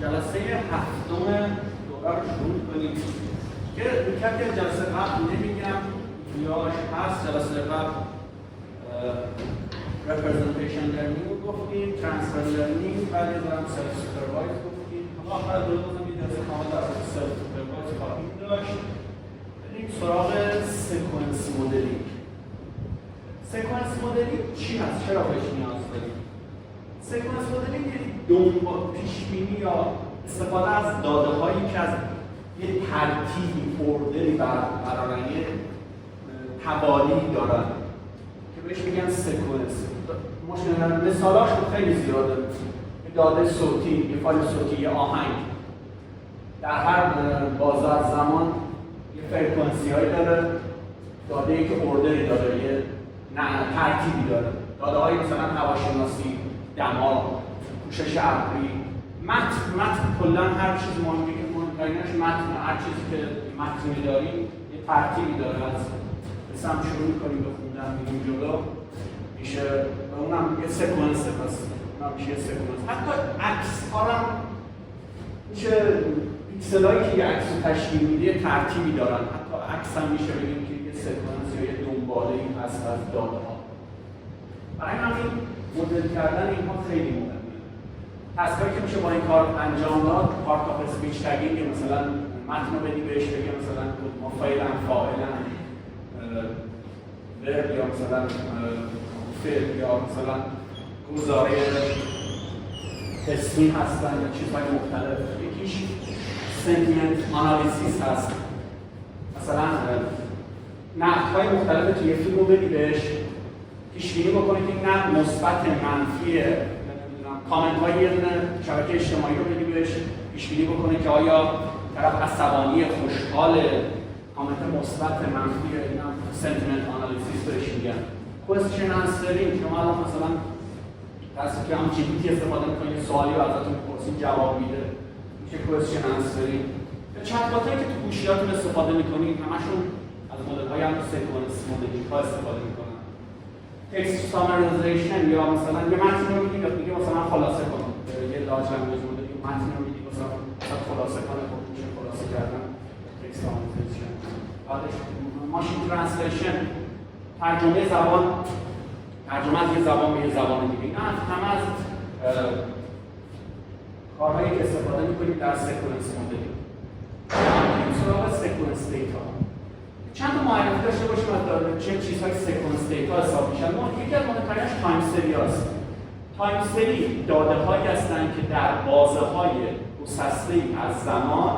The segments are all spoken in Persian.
جلسه هفتم دوره رو شروع کنیم که کمی از جلسه قبل نمیگم یاش هست. جلسه قبل representation learning گفتیم، transfer learning، بعد از آن self supervised گفتیم. آخر دوم یه جلسه کامل در مورد self supervised خواهیم داشت. بریم سراغ سکونس مدلینگ. سکونس مدلینگ چی هست؟ چرا بهش نیاز داریم؟ سکونس مدلینگ یعنی دنبال پیشبینی یا استفاده از داده هایی که از یه ترتیبی اوردری برای توالی دارن که بهش میگن سکونس. مثالاش خیلی زیاده. داده صوتی، یه فایل صوتی، یه آهنگ در هر بازه از زمان یه فرکانسی هایی داره، داده ای که اوردری داره، یه ترتیبی داره. داده های مثلا هواشناسی، دماغ، پوشش ابری، متن کلا هر چیز مهمی که مهمترینش متن، هر چیزی که متنی داریم یه ترتیبی داره. از سمت شروع می‌کنیم به خوندن میریم جلو میشه اونم یه سکونسه. پس اونم میشه یه سکونس. حتی عکس ها هم میشه پیکسلایی که یه عکس رو تشکیل میده یه ترتیبی دارن. حتی عکس هم میشه بگیم که یه سکونس یا یه دنباله‌ای هست از داده ها. برای همین مدل کردن اینها خیلی مهمه. تسکایی که میشه با این کار انجام داد، پارت آف اسپیچ تگینگ، مثلا متن رو بدی بهش بگی مثلا ما فعلا فاعلا ورب یا مثلا فعل یا مثلا گزاره اسمی هستن یا چیزهای مختلف. یکیش سنتیمنت آنالیسیس هست. مثلا نقدهای مختلف توی فیلم رو بدی بهش پیش‌بینی بکنه که این نقد مثبت، منفی، کامنت های یه دونه شبکه اجتماعی رو بدی بهش پیش‌بینی بکنه که آیا طرف عصبانی، خوشحال، کامنت مثبت، منفی، اینا سنتیمنت آنالیسیس بهش میگن. کوئسچن آنسرینگ، شما الان مثلا کسی که هم جی پی تی استفاده می‌کنید سوالی رو ازتون می‌پرسید جواب میده، میشه کوئسچن آنسرینگ. چت باتایی که تو گوشیاتون استفاده می‌کنید همشون از مدل‌های هم سکونس مدلینگ‌ها استفاده می‌کنن. تکست سامرایزیشن یا مثلا یه متن رو میگی میگه مثلا خلاصه کن، یه لارج لنگویج مدل یه متن رو میگی مثلا خلاصه کنه، خب میشه خلاصه کردن. تکست سامرایزیشن. بعدش ماشین ترنسلیشن، ترجمه زبان، ترجمه از یه زبان به یه زبان دیگه. اینا همه از کارهایی که استفاده می‌کنیم در سکونس مدلینگ. این سراغ سکونس دیتا. چند تا معرفی داشته باشیم از چه چیزهای سکونس دیتا حساب میشن. یکی از مهم‌ترینش تایم سری هست. تایم سری داده‌هایی هستند که در بازه‌های گسسته‌ای از زمان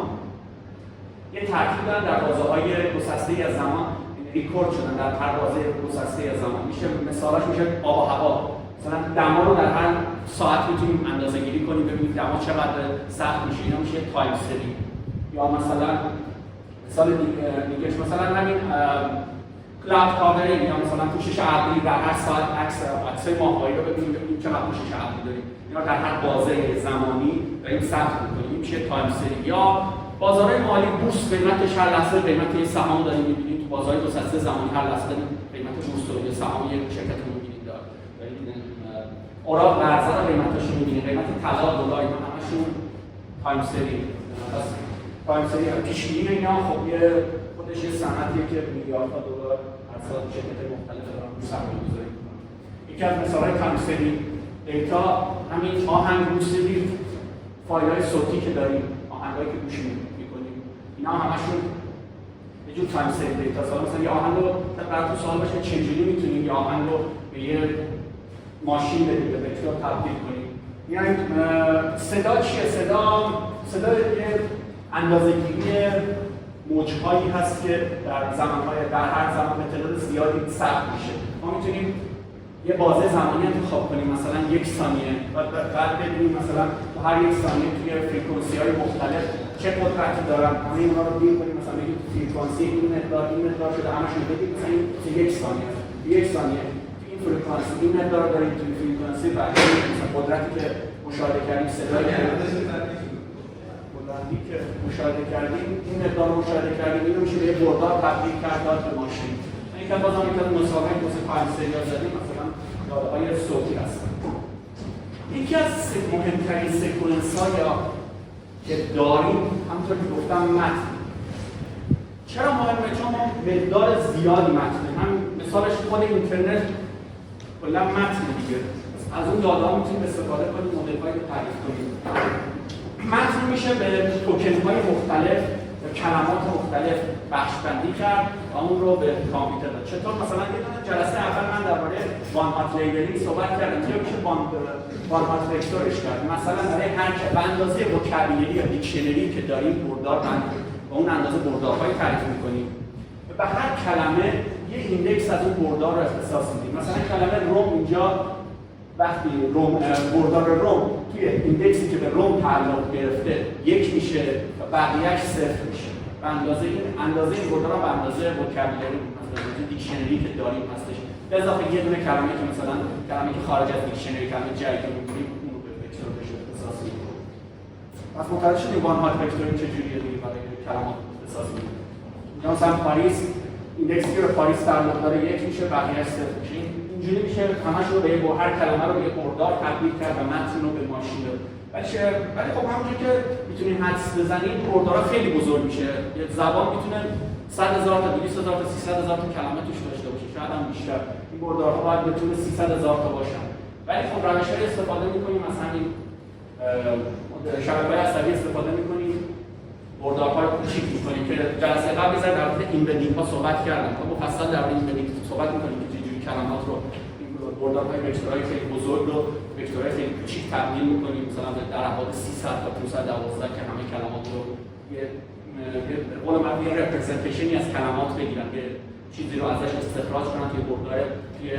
یه ترتیب دارن، در بازه‌های گسسته‌ای از زمان ریکورد شدن در هر بازه گسسته‌ای از زمان. میشه مثالاش میشه آب و هوا. مثلا دما رو در هر ساعت میتونیم اندازه‌گیری کنیم ببینیم دما چقدر سخت میشه. اینا میشه تایم سری. یا مثلا مثال دیگهش مثلا همین کلاود کاورینگ یا مثلا پوشش ابری در هر ساعت عکسای ماهواره رو ببینیم چقدر پوشش ابری داریم. اینا در هر بازه زمانی داریم ثبت می‌کنیم. این میشه تایم سری. یا بازارهای مالی بورس قیمتش هر لحظه قیمت یه سهام داریم می‌بینیم تو بازارهای گسسته زمانی هر لحظه قیمت بورس رو یه سهام یک شرکت رو می‌بینید داره. اوراق قرضه رو قیمتش رو می‌بینید، قیمت طلا، دلار، اینا همشون تایم سری. تایم سری پیش‌بینی اینا خب یه خودش یه صنعتیه که میلیاردها دلار هر سال شرکت مختلف دارن رو سرمایه‌گذاری می‌کنن. یکی از مثال‌های تایم سری دیتا همین آهنگ موسیقی، فایل‌های صوتی که داریم، آهنگایی که گوش می‌کنیم، اینا همشون یه جور تایم سری دیتا. مثلا یه آهنگ رو براتون سوال باشه چجوری می‌تونیم یه آهنگ رو به یه ماشین بدیم، به بطری تبدیل کنیم. یعنی صدا چیه؟ صدا یه اندازه‌گیری موج‌هایی هست که در هر زمان به تعداد زیادی ثبت میشه. ما میتونیم یه بازه زمانی انتخاب کنیم، مثلا 1 ثانیه، بعد ببینیم مثلا تو هر 1 ثانیه توی فرکانسی‌های مختلف چه قدرتی دارن. همه اینا رو بیر کنیم، مثلا بگیم فرکانسی این مقدار شده، همشون بدیم مثلا تو 1 ثانیه. 1 ثانیه این فرکانسی این مقدار داریم توی فرکانسی، بعد مثلا قدرتی که مشاهده کردیم، صدایی که مشاهده کردیم، این مقدار مشاهده کردیم، اینو میشه به یه بردار تبدیل کرد داد به ماشین. این که بازم یک از مسابقه واسه تایم سری زدیم، مثلا داده‌های صوتی هستن. یکی از مهمترین سکونس‌ها یا که داریم همونطور که گفتم متن. چرا مهمه؟ چون ما مقدار زیادی متن داریم. هم مثالش خود اینترنت کلا متن دیگه. از اون داده میتونیم استفاده کنیم، مدل‌هایی رو تعریف کنیم. متن میشه به توکن‌های مختلف، به کلمات مختلف بخش‌بندی کرد و اون رو به کامپیوتر داد. چطور؟ مثلا یه دونه جلسه اول من درباره وان هات لیبلینگ صحبت کردم که میشه وان هات وکتورش کرد. مثلا برای هر به اندازه وکابیلری یا دیکشنری که داریم بردار من با اون اندازه بردارهای تعریف می‌کنیم. به هر کلمه یه ایندکس از اون بردار رو اختصاص میدیم. مثلا کلمه روم اینجا وقتی بردار روم توی ایندکسی که به روم تعلق گرفته یک میشه و بقیه‌اش صفر میشه. به اندازه این بردار به اندازه وکابیلری، مثلا دیکشنری که داریم هستش. به اضافه یه دونه کلمه که مثلا کلمه‌ای که خارج از دیکشنری کلمه جدید رو می‌گیریم اون رو به وکتور بهش اختصاص میدیم. پس متوجه شدیم وان هات وکتور چجوریه دیگه برای کلمات اختصاص میدیم. یا مثلا پاریس ایندکسی که به پاریس تعلق داره یک میشه بقیه‌اش صفر میشه. اینجوری میشه همش رو به هر کلمه رو به یه بردار تبدیل کرد و متن رو به ماشین داد. ولی خب همونجوری که میتونیم حدس بزنیم بردارها خیلی بزرگ میشه. یه زبان میتونه 100,000 تا 200,000 تا 300,000 تا کلمه توش داشته باشه، شاید هم بیشتر. این بردارها باید بتونه 300,000 تا باشن. ولی خب روش‌های استفاده می‌کنیم، مثلا این شبکه‌های عصبی استفاده می‌کنیم، بردارها رو کوچیک می‌کنیم که جلسه قبل در مورد ایمبدینگ‌ها صحبت کردم. خب مفصل در مورد ایمبدینگ صحبت می‌کنیم که چجوری کلمات رو بردارهای وکتورهای خیلی بزرگ رو وکتورهای خیلی کوچیک تبدیل می‌کنیم، مثلا در ابعاد 300 تا 512 که همه کلمات رو یه قول معروف یه رپرزنتیشنی از کلمات بگیرن که چیزی رو ازش استخراج کنن توی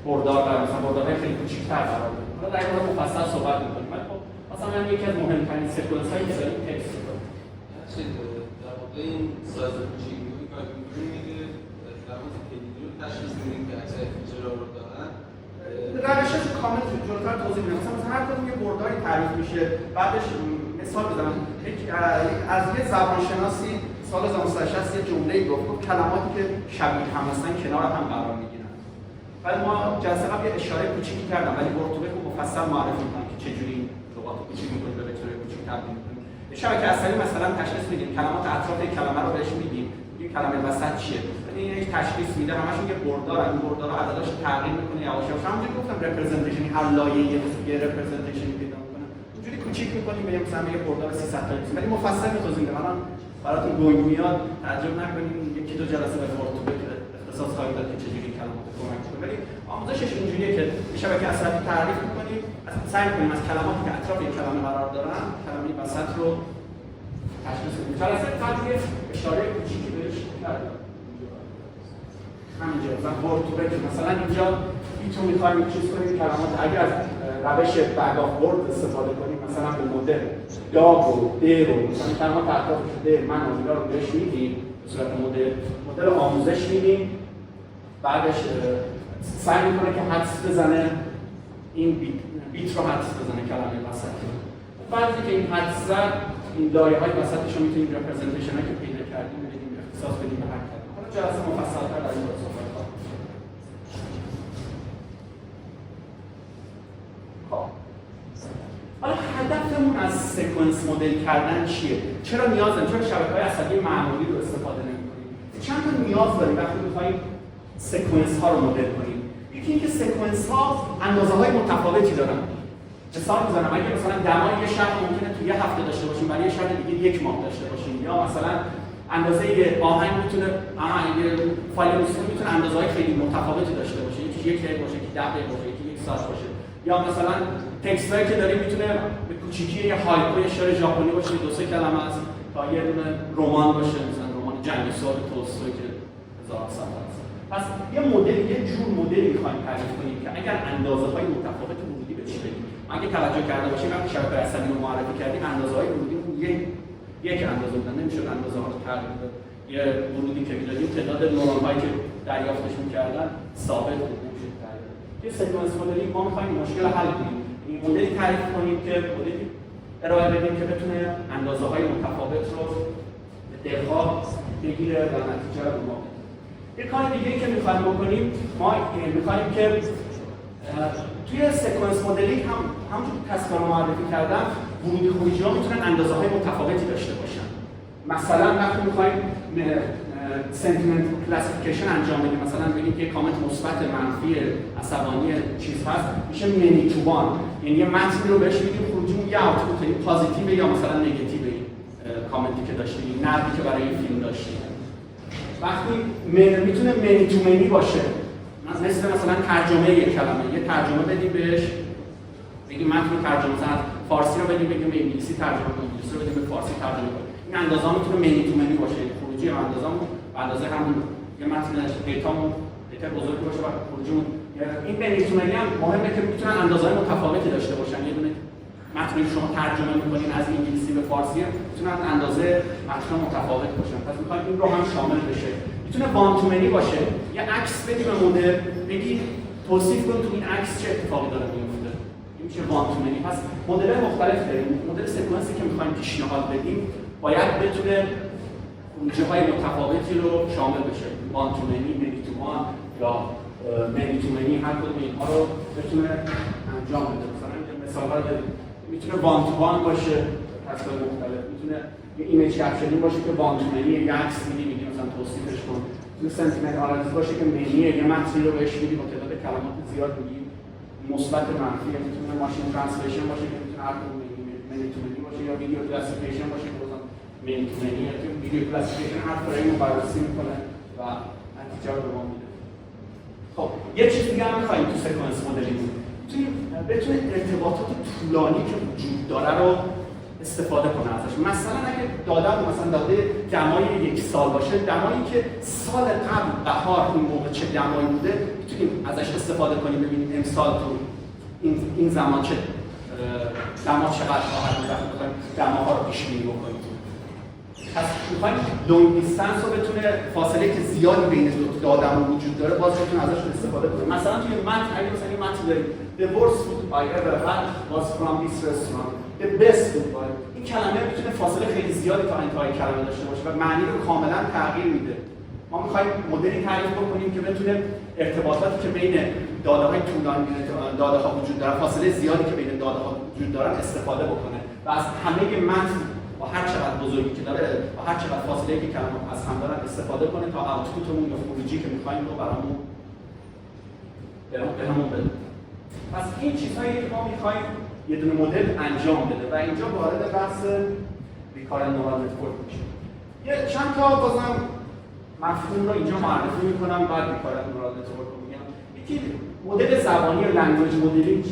بردار مثلا بردارهای خیلی کوچیک‌تر قرار بدن. حالا در این مورد مفصل صحبت می‌کنیم. ولی خب مثلا یکی از مهم‌ترین سکانس‌هایی که داریم تکست رو در واقع این سایز کوچیکی که کاربردی میگه کلمات کلیدی رو تشخیص میدیم که اکثر فیچرها رو دارن. روشش کامل جلوتر توضیح میدم. مثلا هر کدوم یه برداری تعریف میشه، بعدش مثال بزنم. از یه زبانشناسی سال 1960 یه جمله‌ای گفت کلماتی که شبیه هم هستن کنار هم قرار میگیرن. ولی ما جلسه قبل یه اشاره کوچیکی کردم ولی برتوبه رو مفصل معرفی می‌کنم که چجوری لغات کوچیک می‌کنیم به وکتور کوچیک تبدیل می‌کنیم. شبکه عصبی مثلا تشخیص میدیم، کلمات اطراف کلمه رو بهش میدیم، این کلمه وسط چیه؟ یعنی یک تشخیص میده، همشون یه بردار، این بردار رو عدداش تغییر می‌کنه یواش یواش. همونجوری گفتم رپرزنتیشن هر لایه‌ای یه رپرزنتیشن پیدا می‌کنه. اونجوری کوچیک می‌کنیم به مثلا یه بردار 300 تا ولی مفصل می‌توضیح میدم. الان براتون گنگ میاد، تعجب نکنید یکی دو جلسه به برتوبه اختصاص خواهید داد که چجوری کلمات رو کمک کنه. ولی آموزشش اینجوریه که شبکه عصبی تعریف می‌کنیم، سعی می‌کنیم از کلماتی که اطراف یک کلمه قرار دارن، کلمه وسط رو تشخیص بدیم. جلسه قبل یه اشاره کوچیکی بهش کردم. همینجا مثلا برتوبه که مثلا اینجا میتونیم می‌خوایم چیز کنیم کلمات اگر از روش بگ آف ورد استفاده کنیم، مثلا به مدل داگ و دیر و مثلا کلمات اطرافش دیر من و اینا رو بهش میدیم به صورت مدل آموزش میدیم، بعدش سعی میکنه که حدس بزنه این بیت رو حدس بزنه کلمه وسط. بعد که این حدس زد این لایه‌های وسطش رو میتونیم رپرزنتیشن‌هایی که پیدا کردیم بدیم اختصاص بدیم به هر کلمه. حالا جلسه مفصل‌تر در این مورد صحبت کنیم. حالا هدفمون از سکانس مدل کردن چیه؟ چرا نیاز داریم؟ چرا شبکه‌های عصبی معمولی رو استفاده نمی‌کنیم؟ چند تا نیاز داریم وقتی می‌خوایم سکانس ها رو مدل کنیم. یکی اینکه سکانس ها اندازه‌های متفاوتی دارن. مثال می‌زنم اگه مثلا دمای یه شهر ممکنه تو یه هفته داشته باشیم، برای یه شهر دیگه یک ماه داشته باشیم، یا مثلا اندازه آهنگ میتونه یه فایل موسیقی میتونه اندازه‌های خیلی متفاوتی داشته باشه. یکی یک دقیقه باشه، یکی 10 دقیقه باشه، یکی یک ساعت باشه. یا مثلا تکستایی که داریم میتونه به کوچیکی یه هایکو یه شعر ژاپنی باشه، دو سه کلمه است، تا یه دونه رمان باشه، مثلا رمان جنگ سوال تولستوی که 1000 صفحه است. پس یه مدل، یه جور مدلی می‌خوایم تعریف کنیم که اگر اندازه‌های متفاوت ورودی به چی بگیم. اگه توجه کرده باشیم وقتی شبکه عصبی رو معرفی کردیم اندازه‌های ورودی یک اندازه بودن، نمی‌شد اندازه‌ها رو تغییر داد. یه ورودی که می‌دادیم تعداد نورون‌هایی که دریافتش می‌کردن ثابت بود، نمی‌شد تغییر داد. یه سکانس مدلی ما می‌خوایم مشکل حل کنیم. این مدلی تعریف کنیم که مدلی ارائه بدیم که بتونه اندازه‌های متفاوت رو به دقت بگیره و نتیجه رو به ما بده. یه کار دیگه‌ای که می‌خوایم بکنیم، ما می‌خوایم که توی سکانس مدلی همونجور که تصویر معرفی کردم ورودی خروجی ها میتونن اندازه های متفاوتی داشته باشن. مثلا وقتی میخوایم سنتیمنت کلاسیفیکیشن انجام بدیم، مثلا بگیم که کامنت مثبت، منفی، عصبانی چیز هست، میشه منی تو وان، یعنی یه متن رو بهش میگیم خروجیمون یه آوتپوت پازیتیو یا مثلا نگاتیو کامنتی که داشتیم، نقدی که برای این فیلم داشتیم. وقتی میتونه منی تو منی باشه، مثلا ترجمه یک کلمه، یه ترجمه بدیم بهش، بگیم متن ترجمه مثلا فارسی رو بدیم به انگلیسی ترجمه کنیم، انگلیسی رو بدیم به فارسی ترجمه کنیم. این اندازه میتونه منی تو منی باشه، خروجی اندازه‌مون اندازه همون یه متن دیتامون دیتا بزرگی باشه و خروجیمون این منی تو منی هم مهمه که میتونن اندازه‌های متفاوتی داشته باشن. یه دونه متنی شما ترجمه می‌کنین از انگلیسی به فارسی میتونن اندازه متن متفاوت باشن. پس می‌خوایم این رو هم شامل بشه. میتونه وان تو منی باشه، یه عکس بدیم به مدل، بگید توصیف کن تو این عکس چه اتفاقی داره میفته. این میشه وان تو منی. پس مدل‌های مختلف داریم. مدل سکانسی که می‌خوایم پیشنهاد بدیم باید بتونه خروجی‌های متفاوتی رو شامل بشه. وان تو منی، منی تو وان یا منی تو منی، هر کدوم اینها رو بتونه انجام بده. مثلا میتونه وان تو وان باشه، تصویر مختلف، میتونه یه ایمیج کپشنینگ باشه که وان تو منی، یه عکس میدی مثلا توصیفش کن. میتونه سنتیمنت آنالیز باشه که منیه، یه متنی رو بهش میدی با تعداد کلمات زیاد میگی مثبت منفی. میتونه ماشین ترنسلیشن باشه که میتونه هر کدوم منی تو منی باشه، یا ویدیو کلاسیفیکیشن باشه که مثلا منی تو منی، یا ویدیو کلاسیفیکیشن هر فریم رو بررسی میکنه و نتیجه رو به ما میده. خب یه چیز دیگه هم می‌خوایم تو سکانس مدلینگ بتونه ارتباطات طولانی که وجود داره رو استفاده کنه ازش. مثلا اگه مثلا داده دمای یک سال باشه، دمایی که سال قبل بهار این موقع چه دمایی بوده میتونیم ازش استفاده کنیم ببینیم امسال تو این زمان چه دما چقدر خواهد بود، بخوایم دماها رو پیش بینی بکنیم. پس می‌خوایم لونگ دیستنس رو بتونه فاصله که زیادی بین دو آدم وجود داره باز بتونه ازش استفاده کنه. مثلا توی متن اگه مثلا یه متن داریم The worst food I ever had was from this restaurant. The best food این کلمه میتونه فاصله خیلی زیادی تا انتهای کلمه داشته باشه و معنی رو کاملا تغییر میده. ما می‌خوایم مدلی تعریف بکنیم که بتونه ارتباطاتی که بین داده‌های طولانی داده‌ها وجود داره، فاصله زیادی که بین داده‌ها وجود دارن استفاده بکنه و از همه متن با هر چقدر بزرگی که داره و هر چقدر فاصله که کلمات از هم دارن استفاده کنه تا آوتپوتمون یا خروجی که می‌خوایم رو برامون بده. پس این چیزهایی که ما می‌خوایم یه دونه مدل انجام بده و اینجا وارد بحث ریکارنت نورال نتورک میشه. یه چند تا بازم مفهوم رو اینجا معرفی می‌کنم بعد ریکارنت نورال نتورک رو میگم. یکی مدل زبانی یا لنگویج مدلینگ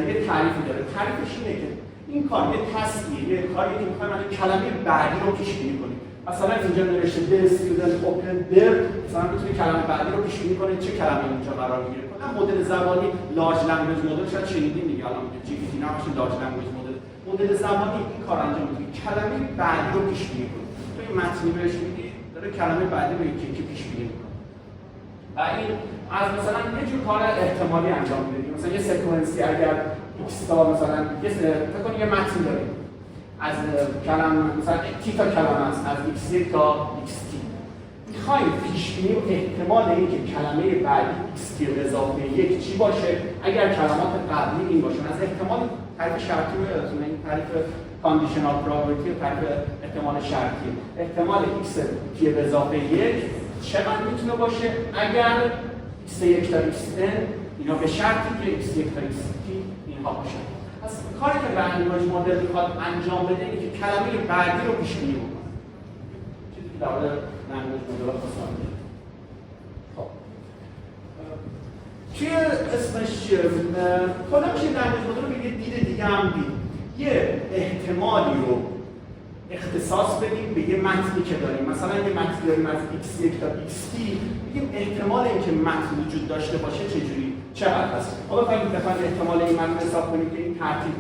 یه تعریفی داره. تعریفش اینه که این کار یه تسکیه، یه کاری که می‌خوایم از کلمه بعدی رو پیش بینی کنیم. مثلا اینجا نوشته the student opened their، مثلا می‌تونی کلمه بعدی رو پیش بینی کنید چه کلمه‌ای اونجا قرار می‌گیره. کلا مدل زبانی لارج لنگویج مدل شاید شنیدین دیگه، الان GPT نه باشه لارج لنگویج مدل. مدل زبانی این کار انجام می‌ده. کلمه بعدی رو پیش بینی کنه. تو این متنی بهش میگی داره کلمه بعدی رو یکی پیش بینی می‌کنه. و این از مثلا یه جور کار احتمالی انجام می‌ده. مثلا یه سکانسی اگر x تا مثلا فکر کنید یه متن داریم از کلمه مثلا تی تا کلمه است، از x1 تا xt. می‌خوایم پیش بینی و احتمال اینکه کلمه بعدی xt به اضافه 1 چی باشه اگر کلمات قبلی این باشن. از احتمال تعریف شرطی رو یادتونه، این تعریف کاندیشنال پروبابیلیتی و تعریف احتمال شرطی. احتمال x تی به اضافه 1 چقدر میتونه باشه اگر x1 تا xn اینا به شرطی که x1 تا xt اینها باشن. پس کاری که لنگویج مدل میخواد انجام بده اینه که کلمه بعدی رو پیش بینی بکنه. چیزی که در مورد لنگویج مدل خواستم بگم. خب چیه اسمش چیه؟ کلا میشه لنگویج مدل رو به یه دید دیگه هم دید. یه احتمالی رو اختصاص بدیم به یه متنی که داریم. مثلا یه متنی داریم از x1 تا xt، بگیم احتمال اینکه متن وجود داشته باشه چجوری چقدر هست. حالا بخوایم احتمال این متن حساب کنیم که این ترتیب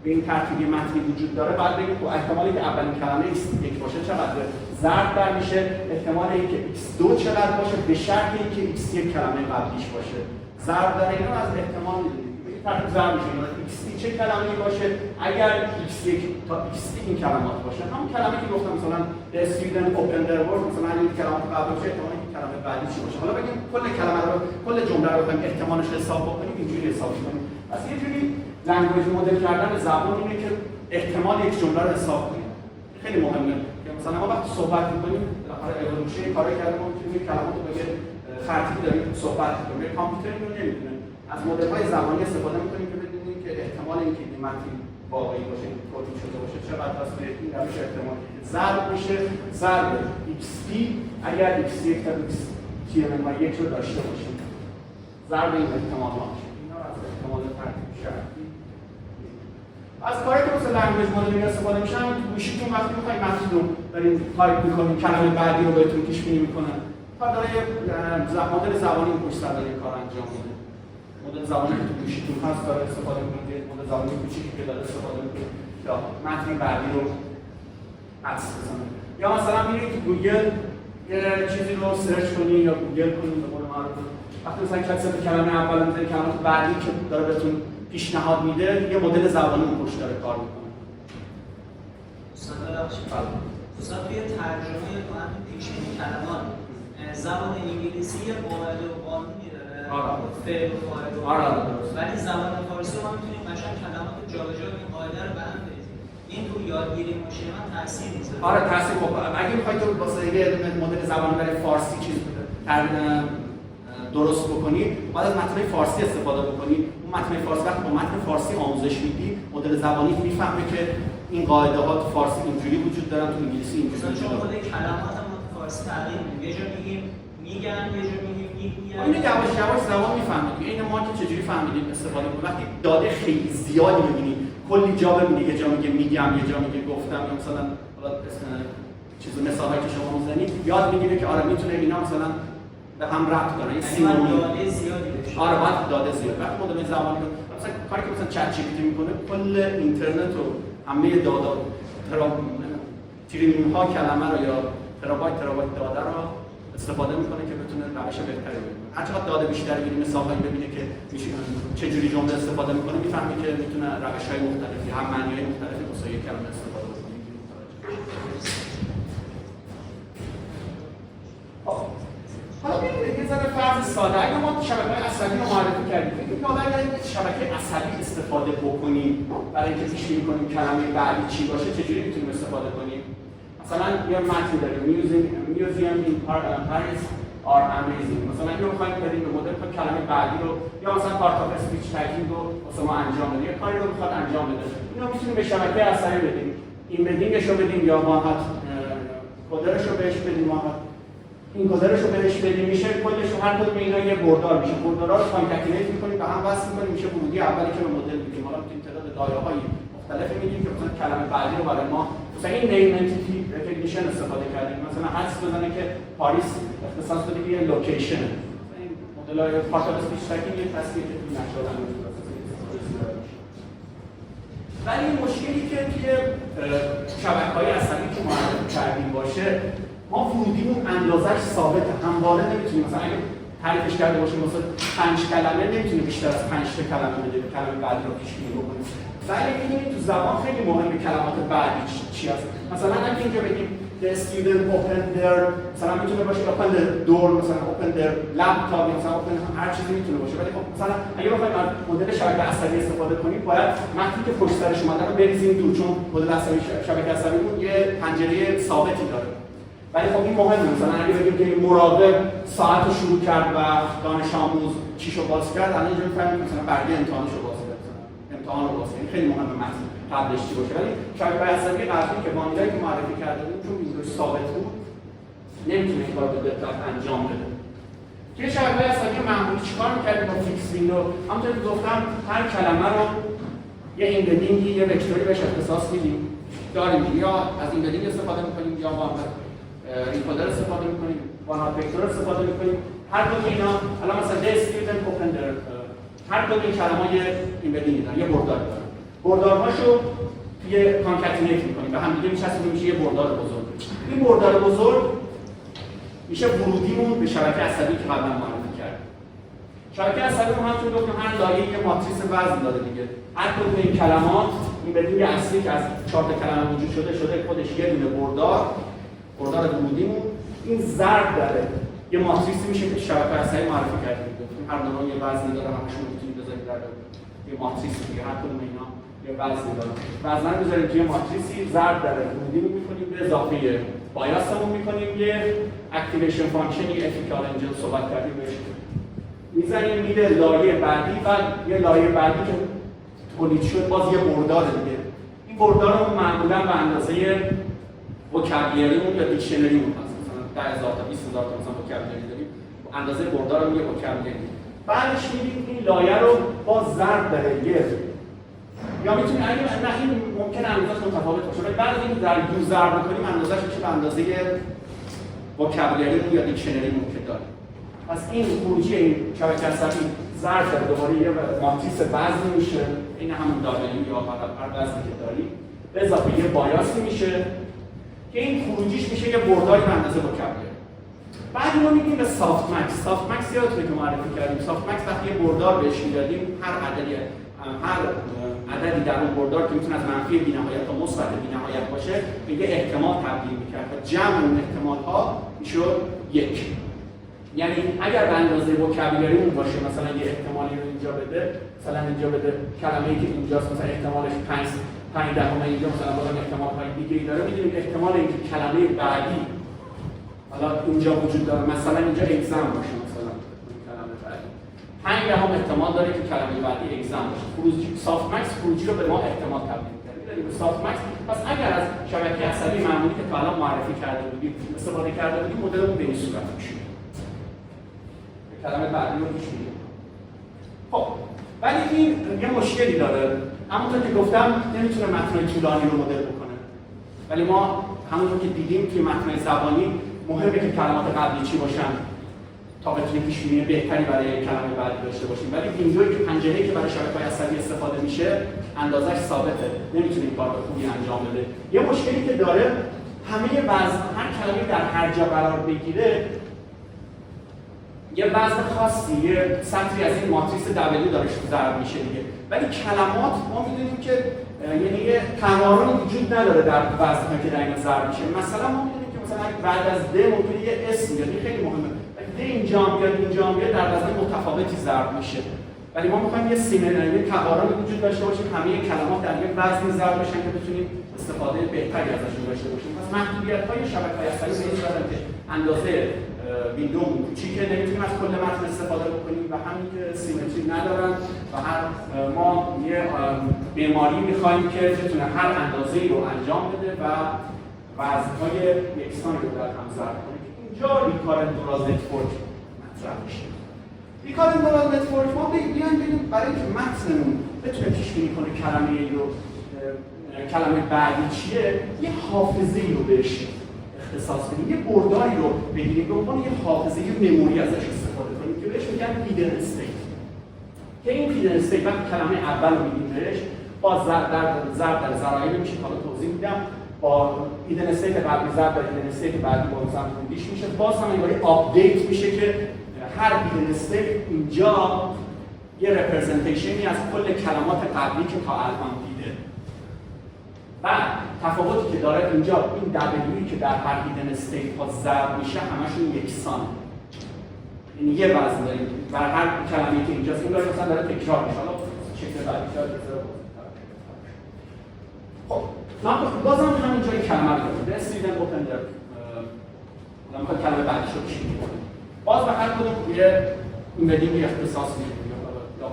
به این ترتیب یه متنی وجود داره، بعد بگیم خب احتمالی که اولین کلمه x1 باشه چقدر ضرب در میشه احتمال اینکه x2 چقدر باشه به شرطی که x1 کلمه قبلیش باشه. ضرب در اینا از احتمال میدونیم. ترتیب ضرب میشه. x2 چه کلمه‌ای باشه اگر x1 تا xt این کلمات باشه. همون کلمه‌ای که گفتم مثلا the student opened their door، مثلا این کلمات قبل باشه احتمال این کلمه بعدی چی باشه. حالا بگیم کل کلمه رو کل جمله رو بخوایم احتمالش حساب بکنیم اینجوری حساب کنیم. پس یه جوری لنگویج مدل کردن زبان اینه که احتمال یک جمله رو حساب کنیم. خیلی مهمه. مثلا ما وقتی صحبت می‌کنیم، بالاخره اِوولوشن کاری کردیم ما می‌تونیم کلمات رو با یه خطی داریم صحبت می‌کنیم. یه کامپیوتر اینو نمی‌دونه. از مدل‌های زبانی استفاده می‌کنیم که بدونیم که احتمال اینکه این متن واقعی باشه، تولید شده باشه چقدر است. به این روش احتمال ضرب میشه ضرب xp اگر x1 تا x1 رو داشته باشیم. ضرب این احتمالات میشه. اینا از احتمال ترتیب شرطی. از کاری که مثلا لنگویج مدل استفاده میشه همین تو گوشیتون وقتی می‌خواید متن رو دارین تایپ می‌کنین کلمه بعدی رو بهتون پیش بینی می‌کنه. تا داره مدل زبانی پشت سر داره کار انجام میده. مدل زبانی که تو گوشیتون هست داره استفاده می‌کنید، مدل زبانی کوچیکی که داره استفاده می‌کنید یا متن بعدی رو عکس بزنید. یا مثلا میرید تو گوگل یه چیزی رو سرچ کنید یا گوگل کنید به قول معروف. وقتی مثلا کلمه اول می‌ذارید کلمات بعدی که داره بهتون پیشنهاد میده یه مدل زبانی اون پشت داره کار میکنه. مثلا توی ترجمه کنم پیش بینی کلمات زبان انگلیسی یه قاعده و قانونی داره. فعل و فاعل. ولی زبان فارسی ما میتونیم قشنگ کلمات جابجا این قاعده رو به هم بریزیم. این تو یادگیری ماشین من تاثیر میذاره. آره تاثیر خوبه. اگه میخواید تو واسه یه مدل زبانی برای فارسی چیز درست بکنید، باید از متن فارسی استفاده بکنید. اون متن فارسی وقتی با متن فارسی آموزش میدی، مدل زبانی میفهمه که این قاعده ها تو فارسی اینجوری وجود دارن، تو انگلیسی اینجوری وجود دارن. مثلا مدل کلمات هم تو فارسی تغییر میده. یه جا میگیم میگن، یه جا میگیم میگن. اینو یواش یواش زبان میفهمه. این ما که چجوری فهمیدیم استفاده کنیم. وقتی داده خیلی زیادی میبینی، کلی جا ببینی، یه جا میگه میگم، یه جا میگه گفتم، یا مثلا حالا چیزا مثالی که شما میزنید، یاد میگیره که آره میتونه اینا مثلا به هم ربط داره. این سینونیم داده زیادی بشه. آره باید داده زیاد. وقتی مدل زبانی رو مثلا کاری که مثلا چت جی پی تی میکنه، کل اینترنت و همه داده تریلیون ها کلمه رو یا ترابایت داده رو استفاده میکنه که بتونه روش بهتری بده. هر چقدر داده بیشتر ببینیم، مثالایی ببینه که میشه چه جوری جمله استفاده میکنه، میفهمی که میتونه روش‌های مختلفی هم معنی‌های مختلفی واسه یک کلمه استفاده کنه. حالا ببینید یه ذره فرض ساده، اگه ما شبکه‌های عصبی رو معرفی کردیم، فکر کنم اگر شبکه عصبی استفاده بکنیم برای اینکه پیش بینی کنیم کلمه بعدی چی باشه، چجوری میتونیم استفاده کنیم؟ مثلا یه متن داریم میوزیم این پاریس آر امیزینگ. مثلا اینو می‌خوایم بدیم به مدل که کلمه بعدی رو یا مثلا پارت اف اسپیچ تگینگ رو واسه ما انجام بده، یه کاری رو می‌خواد انجام بده. اینو میتونیم به شبکه عصبی بدیم، ایمبدینگش رو بدیم یا راحت کدرش رو بهش بدیم، راحت این گزارش رو بهش بدیم، میشه کلش رو هر کدوم اینا یه بردار میشه. بردارا رو کانکتینیت می‌کنیم، به هم وصل می‌کنیم، میشه ورودی اولی که به مدل میدیم. حالا میتونیم تعداد لایه‌های مختلف میدیم که مثلا کلمه بعدی رو برای ما مثلا این نیم انتیتی ریکگنیشن استفاده کردیم. مثلا حدس بزنه که پاریس اختصاص بده که یه لوکیشن. مثلا این مدل‌های پارت اف اسپیچ تگینگ یه تصویری که تو نشد ولی این مشکلی که توی شبکه‌های عصبی که معرفی کردیم باشه، ما ورودیمون اندازش ثابته، همواره نمیتونیم مثلا اگه تعریفش کرده باشیم واسه 5 کلمه نمیتونیم بیشتر از 5 تا کلمه بده که کلمه بعدی رو پیش بینی بکنیم. ولی می‌بینید تو زبان خیلی مهمه کلمات بعدی چی هست. مثلا اگه اینجا بگیم the student opened their مثلا میتونه باشه open the door، مثلا open their laptop، مثلا open هر چیزی میتونه باشه. ولی خب مثلا اگه بخوایم از مدل شبکه عصبی استفاده کنیم، باید متنی که پشت سرش اومده رو بریزیم دور، چون مدل عصبی شبکه عصبیمون یه پنجره ثابتی داره. ولی خب این مهمه. مثلا اگه بگیم که مراقب ساعت رو شروع کرد و دانش آموز چیشو باز کرد، الان اینجا می‌فهمیم مثلا برگه امتحانشو باز کرد، امتحان رو باز کرد. خیلی مهمه متن قبلش چی باشه. ولی شبکه عصبی قبلی که وانیلایی که معرفی کرده بود، چون ویندوز ثابت بود، نمیتونه این کار رو به دقت انجام بده. توی شبکه عصبی معمولی چیکار می‌کردیم با فیکس ویندو؟ همونطور که گفتم هر کلمه رو یه ایمبدینگی، یه وکتوری بهش اختصاص میدیم. داریم یا از ایمبدینگ استفاده می‌کنیم یا با اینکودر استفاده می‌کنیم، وان وکتور استفاده می‌کنیم. هر دو اینا الان مثلا the student opened their هر دو این کلمه‌ها یه ایمبدینگ دارن، یه بردار دارن. بردارهاشو توی کانکتینیت می‌کنیم، به هم دیگه میچسبونیم، میشه یه بردار بزرگ. این بردار بزرگ میشه ورودیمون به شبکه عصبی که قبلا معرفی کردیم. شبکه عصبی ما همونطور گفتم هر لایه‌ای یه ماتریس وزن داده دیگه. هر کدوم این کلمات ایمبدینگ اصلی که از 4 تا کلمه وجود شده خودش یه دونه بردار ورودیمون این ضرب داره. یه ماتریسی میشه که شبکه عصبی معرفی کردیم. گفتیم هر نوع یه وزنی داره، همشون میتونید بذارید در یه ماتریس دیگه هر کدوم اینا یه وزنی داره. وزن رو می‌ذاریم توی ماتریسی، ضرب در ورودی رو می‌کنیم به اضافه بایاسمون می‌کنیم، یه اکتیویشن فانکشن یه اتیکال انجل صحبت کردیم بهش می‌زنیم میره لایه بعدی و یه لایه بعدی که تولید شد باز یه بردار دیگه. این بردار رو معمولاً به اندازه وکابیلریمون یا دیکشنریمون هست. مثلا 10,000 تا 20,000 تا مثلا وکابیلری داریم. اندازه بردار رو میگه وکابیلری. بعدش می‌بینیم این لایه رو با ضرب در یه یا میتونیم نه این ممکنه اندازه‌اش متفاوت باشه ولی بعد اینکه در یو ضرب بکنیم اندازه‌اش میشه به اندازه وکابیلریمون یا دیکشنریمون که داریم. پس این خروجی این شبکه عصبی ضرب در دوباره یه ماتریس وزن میشه این همون دابلی یا هر وزنی که داریم به اضافه یه بایاسی میشه که این خروجیش میشه یه برداری به اندازه وکابیلری. بعد اینو میگیم به سافت مکس. سافت مکس یادتونه که معرفی کردیم. سافت مکس وقتی یه بردار بهش میدادیم هر عددی در اون بردار که میتونه از منفی بی‌نهایت تا مثبت بی‌نهایت باشه به یه احتمال تبدیل میکرد و جمع اون احتمال‌ها میشد یک. یعنی اگر به اندازه وکابیلری اون باشه مثلا یه احتمالی رو اینجا بده مثلا اینجا بده کلمه‌ای که اینجاست مثلا احتمالش 5 دهم اینجا مثلا بازم احتمال‌های دیگه‌ای داره می‌دونیم احتمال اینکه کلمه بعدی حالا اینجا وجود داره مثلا اینجا اگزم باشه مثلا کلمه بعدی 5 دهم احتمال داره که کلمه بعدی اگزم باشه. خروجی سافت مکس خروجی رو به ما احتمال تبدیل کرد. می‌دونیم سافت مکس پس اگر از شبکه عصبی معمولی که تا الان معرفی کرده بودیم استفاده کرده بودیم مدلمون به این صورت میشه. کلمه بعدی رو پیش می‌گیریم. خب ولی این یه مشکلی داره. همونطور که گفتم نمیتونه متن طولانی رو مدل بکنه. ولی ما همونطور که دیدیم توی متن زبانی مهمه که کلمات قبلی چی باشن تا بتونیم پیش‌بینی بهتری برای کلمه بعدی داشته باشیم. ولی ویندویی که پنجره‌ای که برای شبکه‌های عصبی استفاده میشه اندازه‌اش ثابته. نمیتونه این کار به خوبی انجام بده. یه مشکلی که داره همه وزن هر کلمه در هر جا قرار بگیره یه وزن خاصی، یه سطری از این ماتریس دبلیو داره ضرب میشه دیگه. ولی کلمات ما میدونیم که یعنی یه تقارن وجود نداره در وزن‌ها که در این ضرب میشه. مثلا ما میدونیم که مثلا بعد از د ممکنه یه اسم بیاد، این خیلی مهمه. د اینجا بیاد در وزن متفاوتی ضرب میشه. ولی ما می‌خوایم یه سیمتری تقارن وجود داشته باشه، همه کلمات در یک وزنی ضرب بشن که بتونیم استفاده بهتری ازشون داشته باشیم. پس محدودیت‌های شبکه‌های عصبی به این صورته که اندازه ویندو کوچیکه نمیتونیم از کل متن استفاده بکنیم و همین که سیمتری ندارن و ما یه معماری می‌خوایم که بتونه هر اندازه‌ای رو انجام بده و وزن‌های یکسانی رو در هم ضرب کنه. اینجا ریکارنت دوراز نتورک مطرح میشه. ریکارنت دوراز نتورک ما بیایم ببینیم برای اینکه متنمون بتونه پیش بینی کنه کلمه بعدی چیه، یه حافظه‌ای رو بهش اختصاص بدیم، یه برداری رو بگیریم به عنوان یه حافظه مموری ازش استفاده کنیم که بهش میگن هیدن استیت. که این هیدن استیت وقتی کلمه اول رو میگیم بهش با ضرب در ذرایع میشه حالا توضیح میدم با هیدن استیت قبلی ضرب در هیدن استیت بعدی با مثلا خودیش میشه باز هم اینوری آپدیت میشه که هر هیدن استیت اینجا یه رپرزنتیشنی از کل کلمات قبلی که تا الان دیده. بعد تفاوتی که داره اینجا این دبلیویی که در هر هیدن استیت ها ضرب میشه همشون یکسانه. یعنی یه وزن داریم برای هر کلمه‌ای که اینجاست این داره مثلا داره تکرار میشه. حالا شکل بعدی شاید بذاره. خب بازم همین جای کلمه رو داریم. The student opened the میخواد کلمه بعدیش رو چی می‌کنه. باز به هر کدوم یه ایمدینگی اختصاص میدیم یا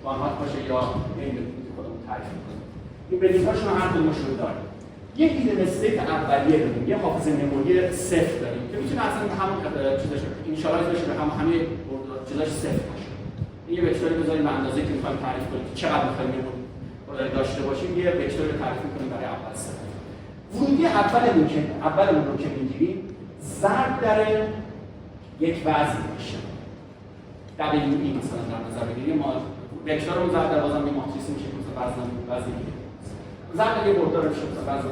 وانهات باشه یا ایمدینگی که خودمون تعریف می‌کنیم. این بدیهاشون هر کدومش رو داریم. یه هیدن استیت اولیه داریم، یه حافظه مموری صفر داریم که میتونه اصلا همون چیزاش اینیشیالایز بشه به همه چیزاش صفر باشه. این یه وکتوری بذاریم به اندازه‌ای که می‌خوایم تعریف کنیم که چقدر می‌خوایم مموری داشته باشیم، یه وکتوری رو تعریف می‌کنیم برای اول صفر. ورودی اولمون رو که می‌گیریم ضرب در یک وزن باشه. WE مثلا در نظر بگیریم ما وکتورمون ضرب در بازم یه ماتریس میشه که وزن ضرب یه بردار میشه مثلا وزن.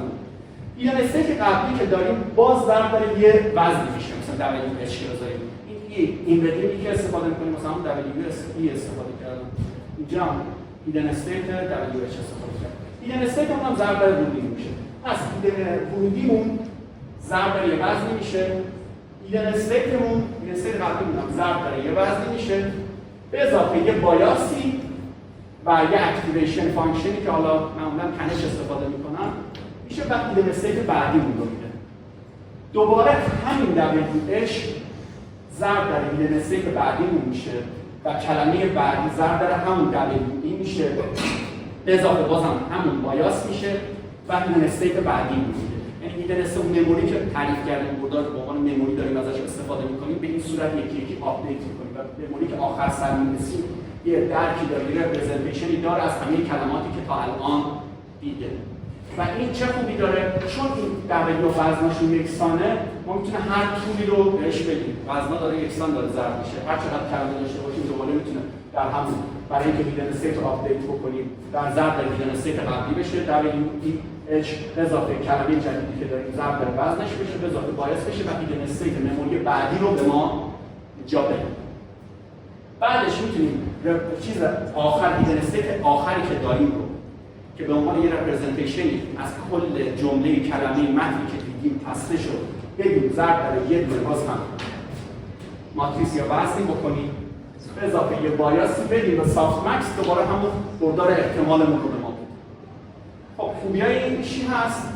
این استیت قبلی که داریم باز ضرب در یه وزن میشه مثلا WH که بذاریم. این بدیهی که استفاده می‌کنیم مثلا WE استفاده کردم. اینجا ایدن استیت WH استفاده کردم. ایدن استیت هم ضرب در ورودی میشه. پس ایدن ورودیمون ضرب در یه وزن میشه. ایدن استیتمون قبلی ضرب در یه وزن میشه. به اضافه یه بایاسی و یه اکتیویشن فانکشنی که حالا معمولا کنش استفاده میکنم میشه و ایدن استیت بعدی رو میده. دوباره همین WH ضرب در ایدن استیت بعدیمون میشه و کلمه بعدی ضرب در همون WE میشه، به اضافه بازم همون بایاس میشه و ایدن استیت بعدی میده. یعنی ایدن استیت مموری که تعریف کردیم بردار به عنوان مموری داریم ازش استفاده میکنیم، به این صورت یکی یکی آپدیت میکنیم و مموری که آخر سر میرسیم یه درکی داره، یه رپرزنتیشنی داره از همه کلماتی که تا الان دیده. و این چه خوبی داره؟ چون این W و وزناشون یکسانه، ما میتونه هر طولی رو بهش بدیم. وزنا داره یکسان داره ضرب میشه. هر چقدر کلمه داشته باشیم دوباره میتونه در همون برای اینکه ایدن استیت رو آپدیت بکنیم در ضرب در ایدن استیت قبلی بشه، WH به اضافه کلمه جدیدی که داریم ضرب در وزنش بشه، به اضافه بایاس بشه و ایدن استیت مموری بعدی رو به ما جا بده. بعدش میتونیم چیز آخر ایدن استیت آخری که داریم رو که به عنوان یه رپرزنتیشنی از کل جمله کلمه متنی که دیدیم تصفیه شد بدیم ضرب در یه دونه باز هم ماتریس یا وزنی بکنیم، به اضافه یه بایاسی بدیم و سافت مکس دوباره همون بردار احتمالمون رو به ما بده. خب خوبیای این چی هست؟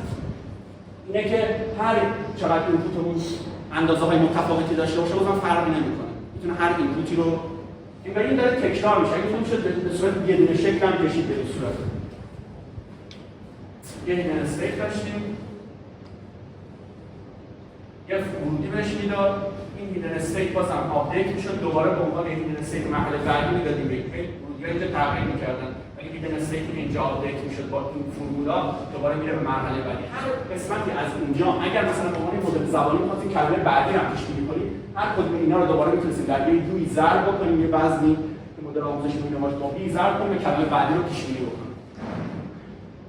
اینه که هر چقدر اینپوتمون اندازه‌های متفاوتی داشته باشه بازم فرقی نمی‌کنه. میتونه هر اینپوتی رو این داره تکرار میشه. اگه میشه به صورت یه دونه شکل هم کشید به این صورت. یه ایدن استیت داشتیم، یه ورودی بهش میداد، این ایدن استیت باز هم آپدیت میشد، دوباره به عنوان ایدن استیت مرحله بعدی میدادیم به ورودی‌ها اینجا تغییر میکردن و این ایدن استیت که اینجا آپدیت میشد با این فرمولا دوباره میره به مرحله بعدی. هر قسمتی از اونجا اگر مثلا به عنوان مدل زبانی می‌خواستیم کلمه بعدی رو پیش بینی کنیم، هر کدوم اینا رو دوباره میتونستیم در یه دوی ضرب بکنیم، یه وزنی که مدل آموزش می‌بینیم با بی ضرب کنیم کلمه بعدی رو پیش بینی بکنیم.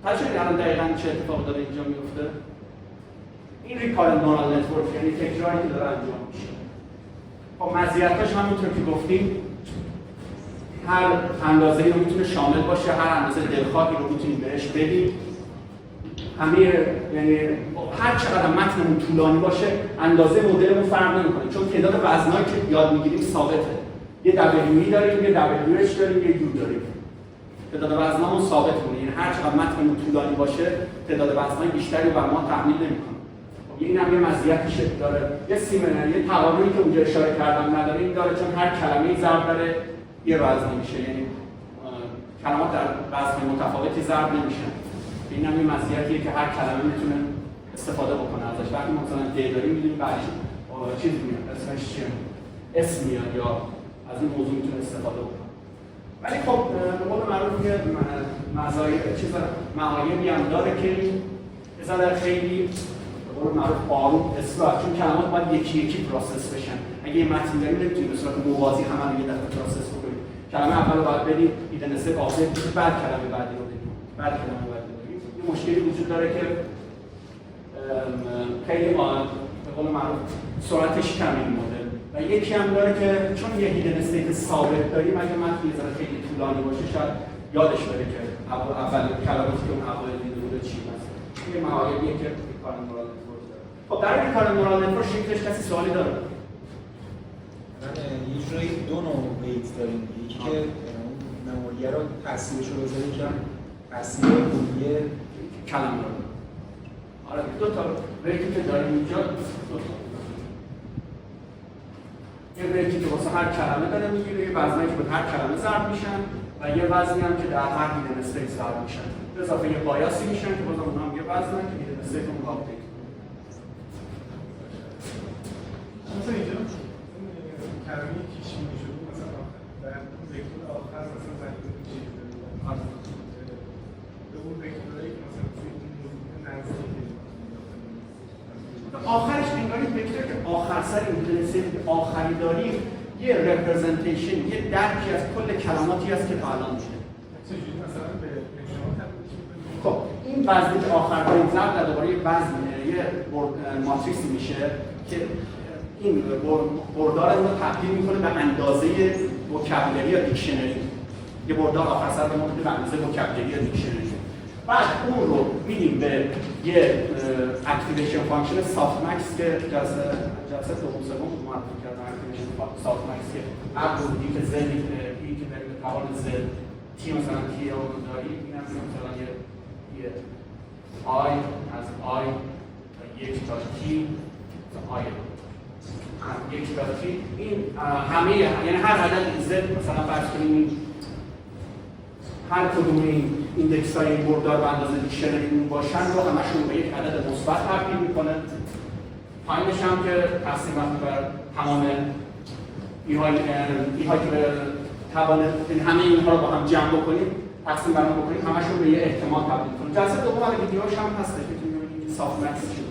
تشریح الان دقیقاً چه اتفاق داره اینجا میفته؟ این ریکارنت نورال نتورک یعنی تکراری که داره انجام میشه. خب مزیتاش همونطور که گفتیم هر اندازه‌ای رو میتونه شامل باشه، هر اندازه دلخواهی رو میتونیم بهش بدیم. همه یعنی هر چقدر متنمون طولانی باشه اندازه مدلمون فرق نمی‌کنه، چون تعداد وزنایی که یاد میگیریم ثابته. یه WE داریم، یه WH داریم، یه U داریم. تعداد وزنامون ثابت کنه، یعنی هر چقدر متنمون طولانی باشه تعداد وزنای بیشتری رو بر ما تحمیل نمی‌کنه. خب این هم یه مزیتی داره. یه سیمنری، یه تعاملی که اونجا اشاره کردم نداره، این داره چون هر کلمه‌ای ضرب داره یه وزن میشه، یعنی کلمات در وزن متفاوتی ضرب نمیشن. این هم یه مزیتیه که هر کلمه میتونه استفاده بکنه ازش. وقتی مثلا د داریم می‌دونیم بعدش چیز میاد، اسمش چیه؟ اسم میاد یا از این موضوع میتونه استفاده بکنه. ولی خب به قول معروف که معایبی هم داره که بذاره خیلی به قول معروف آروم اصلاح، چون کلمات باید یکی یکی پروسس بشن. اگه یه متن داریم نمیتونیم به صورت موازی همه رو یه دفعه پروسس بکنیم. کلمه اول رو باید بدیم ایدن استیت آپدیت بشه، بعد کلمه بعدی رو بدیم، بعد کلمه بعدی رو بدیم. یه مشکلی وجود داره که خیلی به قول معروف سرعتش کمه این مدل. و یکی هم داره که چون یه هیدن استیت ثابت داریم، اگه متن یه ذره خیلی طولانی باشه شاید یادش بره که اول کلماتی که اون اول دیده بوده چی هست. یه معایبیه که ریکارنت نورال نتورک داره. خب در ریکارنت نورال نتورک شکلش کسی سوالی داره؟ یه جوری دو نوع ویت داریم، یکی که مموریه رو تاثیرش رو بذاریم که تاثیر کلیه کلمه رو. آره دو تا ویتی که داریم اینجا دو تا. یه ویتی که واسه هر کلمه داره میگیره، یه وزنی که به هر کلمه ضرب میشن و یه وزنی هم که در هر ایدن استیت ضرب میشن. به اضافه یه بایاسی میشن که بازم اونها هم یه وزنن که ایدن استیت رو آپدیت کنه. مثلا اینجا کلمه پیش بینی شده مثلا در اون وکتور آخر مثلا زنگ چیز داریم. به اون وکتورایی که مثلا توی این موضوع نزدیکه آخرش انگاری وکتور که آخر سر ایدن استیت آخری داریم یه رپرزنتیشن، یه درکی از کل کلماتی هست که تا الان شده. چجوری مثلا به شما خب این وزنی که آخر داریم ضرب در دوباره یه وزن یه ماتریکسی میشه که این بردار رو تبدیل میکنه به اندازه وکابولری یا دیکشنری. یه بردار آخر سر به اندازه وکابولری یا دیکشنری. بعد اون رو میدیم به یه اکتیویشن فانکشن سافت مکس که جلسه دوم سوم معرفی کردم. اکتیویشن سافت مکس که قبل بودیم که زدی که داریم به توان زد تی مثلا تی رو داری، این هم مثلا یه آی از آی تا یک تا تی تا آی یک تا تی، این همه یعنی هر عدد زد مثلا فرض کنیم هر کدوم این ایندکس های بردار به اندازه دیکشنریمون باشن رو همشون به یک عدد مثبت تبدیل میکنه. پایینش هم که تقسیم بر تمام ایهای که به توان همه اینها رو با هم جمع بکنیم، تقسیم بر هم بکنیم، همشون به یه احتمال تبدیل کنیم. جلسه دوم از ویدیوهاش هم هستش، میتونید ببینید سافتمکس شد.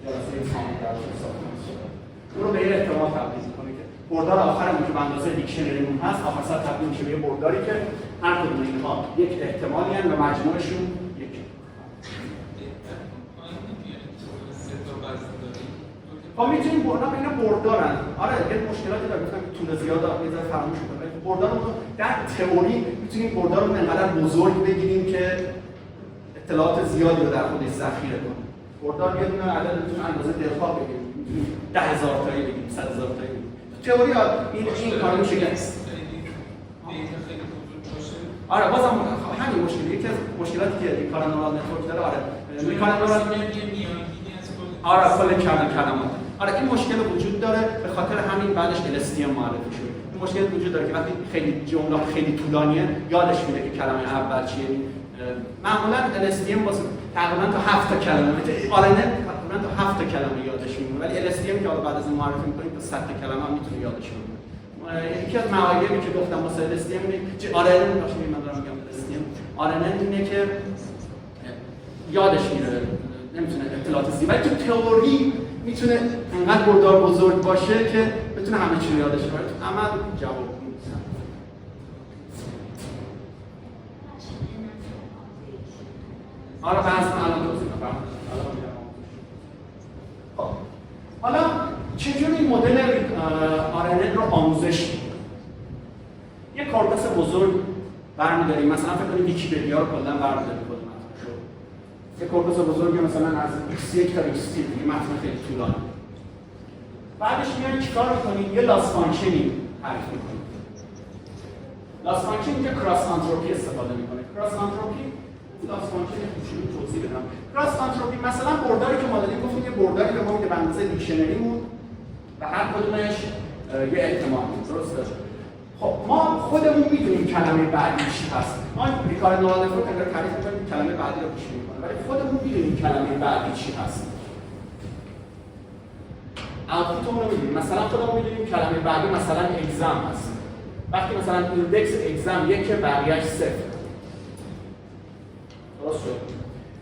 جلسه سافتمکس شد. اون رو به یه احتمال تبدیل کنه که بردار آخرمون که به اندازه دیکشنریمون هست، آخر سر تبدیل میشه به یه برداری که هر کدوم اینها یک احتمالی هستند و مجموعشون یکی. خب میتونیم بردار اینا بردارن. آره یه مشکلاتی داره، مثلا طول زیاد یه ذره فراموش کنیم. بردارمون در تئوری میتونیم بردارمون انقدر بزرگ بگیریم که اطلاعات زیادی رو در خودش ذخیره کنه. بردار یه دونه عدد میتونه اندازه دلخواه بگیریم. میتونیم 10,000 تایی بگیریم، 100,000 تایی بگیریم. تئوری این کار میشه که آره بازم همین مشکلی، یکی از مشکلاتی که این کار نورال نتورک داره. آره این کار نورال آره کل کلمات. آره این مشکل وجود داره، به خاطر همین بعدش LSTM معرفی شد. این مشکل وجود داره که وقتی خیلی جمله خیلی طولانیه یادش میره که کلمه اول چیه. معمولا LSTM واسه تقریبا تا 7 تا کلمه، آره تقریبا تا 7 تا کلمه یادش میمونه، ولی LSTM که حالا بعد از این معرفی می‌کنیم تا 100 تا کلمه هم میتونه یادش بمونه. یکی از معایبی که گفتم واسه LSTM چه RNN باشه، من دارم میگم LSTM RNN اینه که یادش میره، نمیتونه اطلاعات زیاد، ولی تو تئوری میتونه انقدر بردار بزرگ باشه که بتونه همه چی رو یادش بیاره. تو عمل جواب میده. آره بحث الان توضیح میدم. خب حالا چجوری این مدل RNN رو آموزش میدیم؟ یه کورپس بزرگ برمی‌داریم، مثلا فکر کنید ویکی‌پدیا رو کلاً برمی‌داریم کد متنشو. یه کورپس بزرگی مثلا از x1 تا x3 دیگه متن خیلی طولانی. بعدش میایم چیکار می‌کنیم؟ یه لاس فانکشنی تعریف می‌کنیم. لاس فانکشن که کراس آنتروپی استفاده می‌کنه. کراس آنتروپی لاس فانکشن کوچولو توضیح بدم. کراس آنتروپی مثلا برداری که ما دادیم گفتیم یه برداری به ما میده به اندازه دیکشنریمون و هر کدومش یه احتمال درسته. خب ما خودمون میدونیم کلمه بعدی چی هست. ما ریکار نورال نتورک انگار تعریف می‌کنیم کلمه بعدی رو پیش می‌کنه، ولی خودمون میدونیم کلمه بعدی چی هست. آوتپوتمون رو می‌دونیم. مثلا خودمون میدونیم کلمه بعدی مثلا اگزم هست. وقتی مثلا ایندکس اگزم 1 بقیه‌اش 0. درست شد.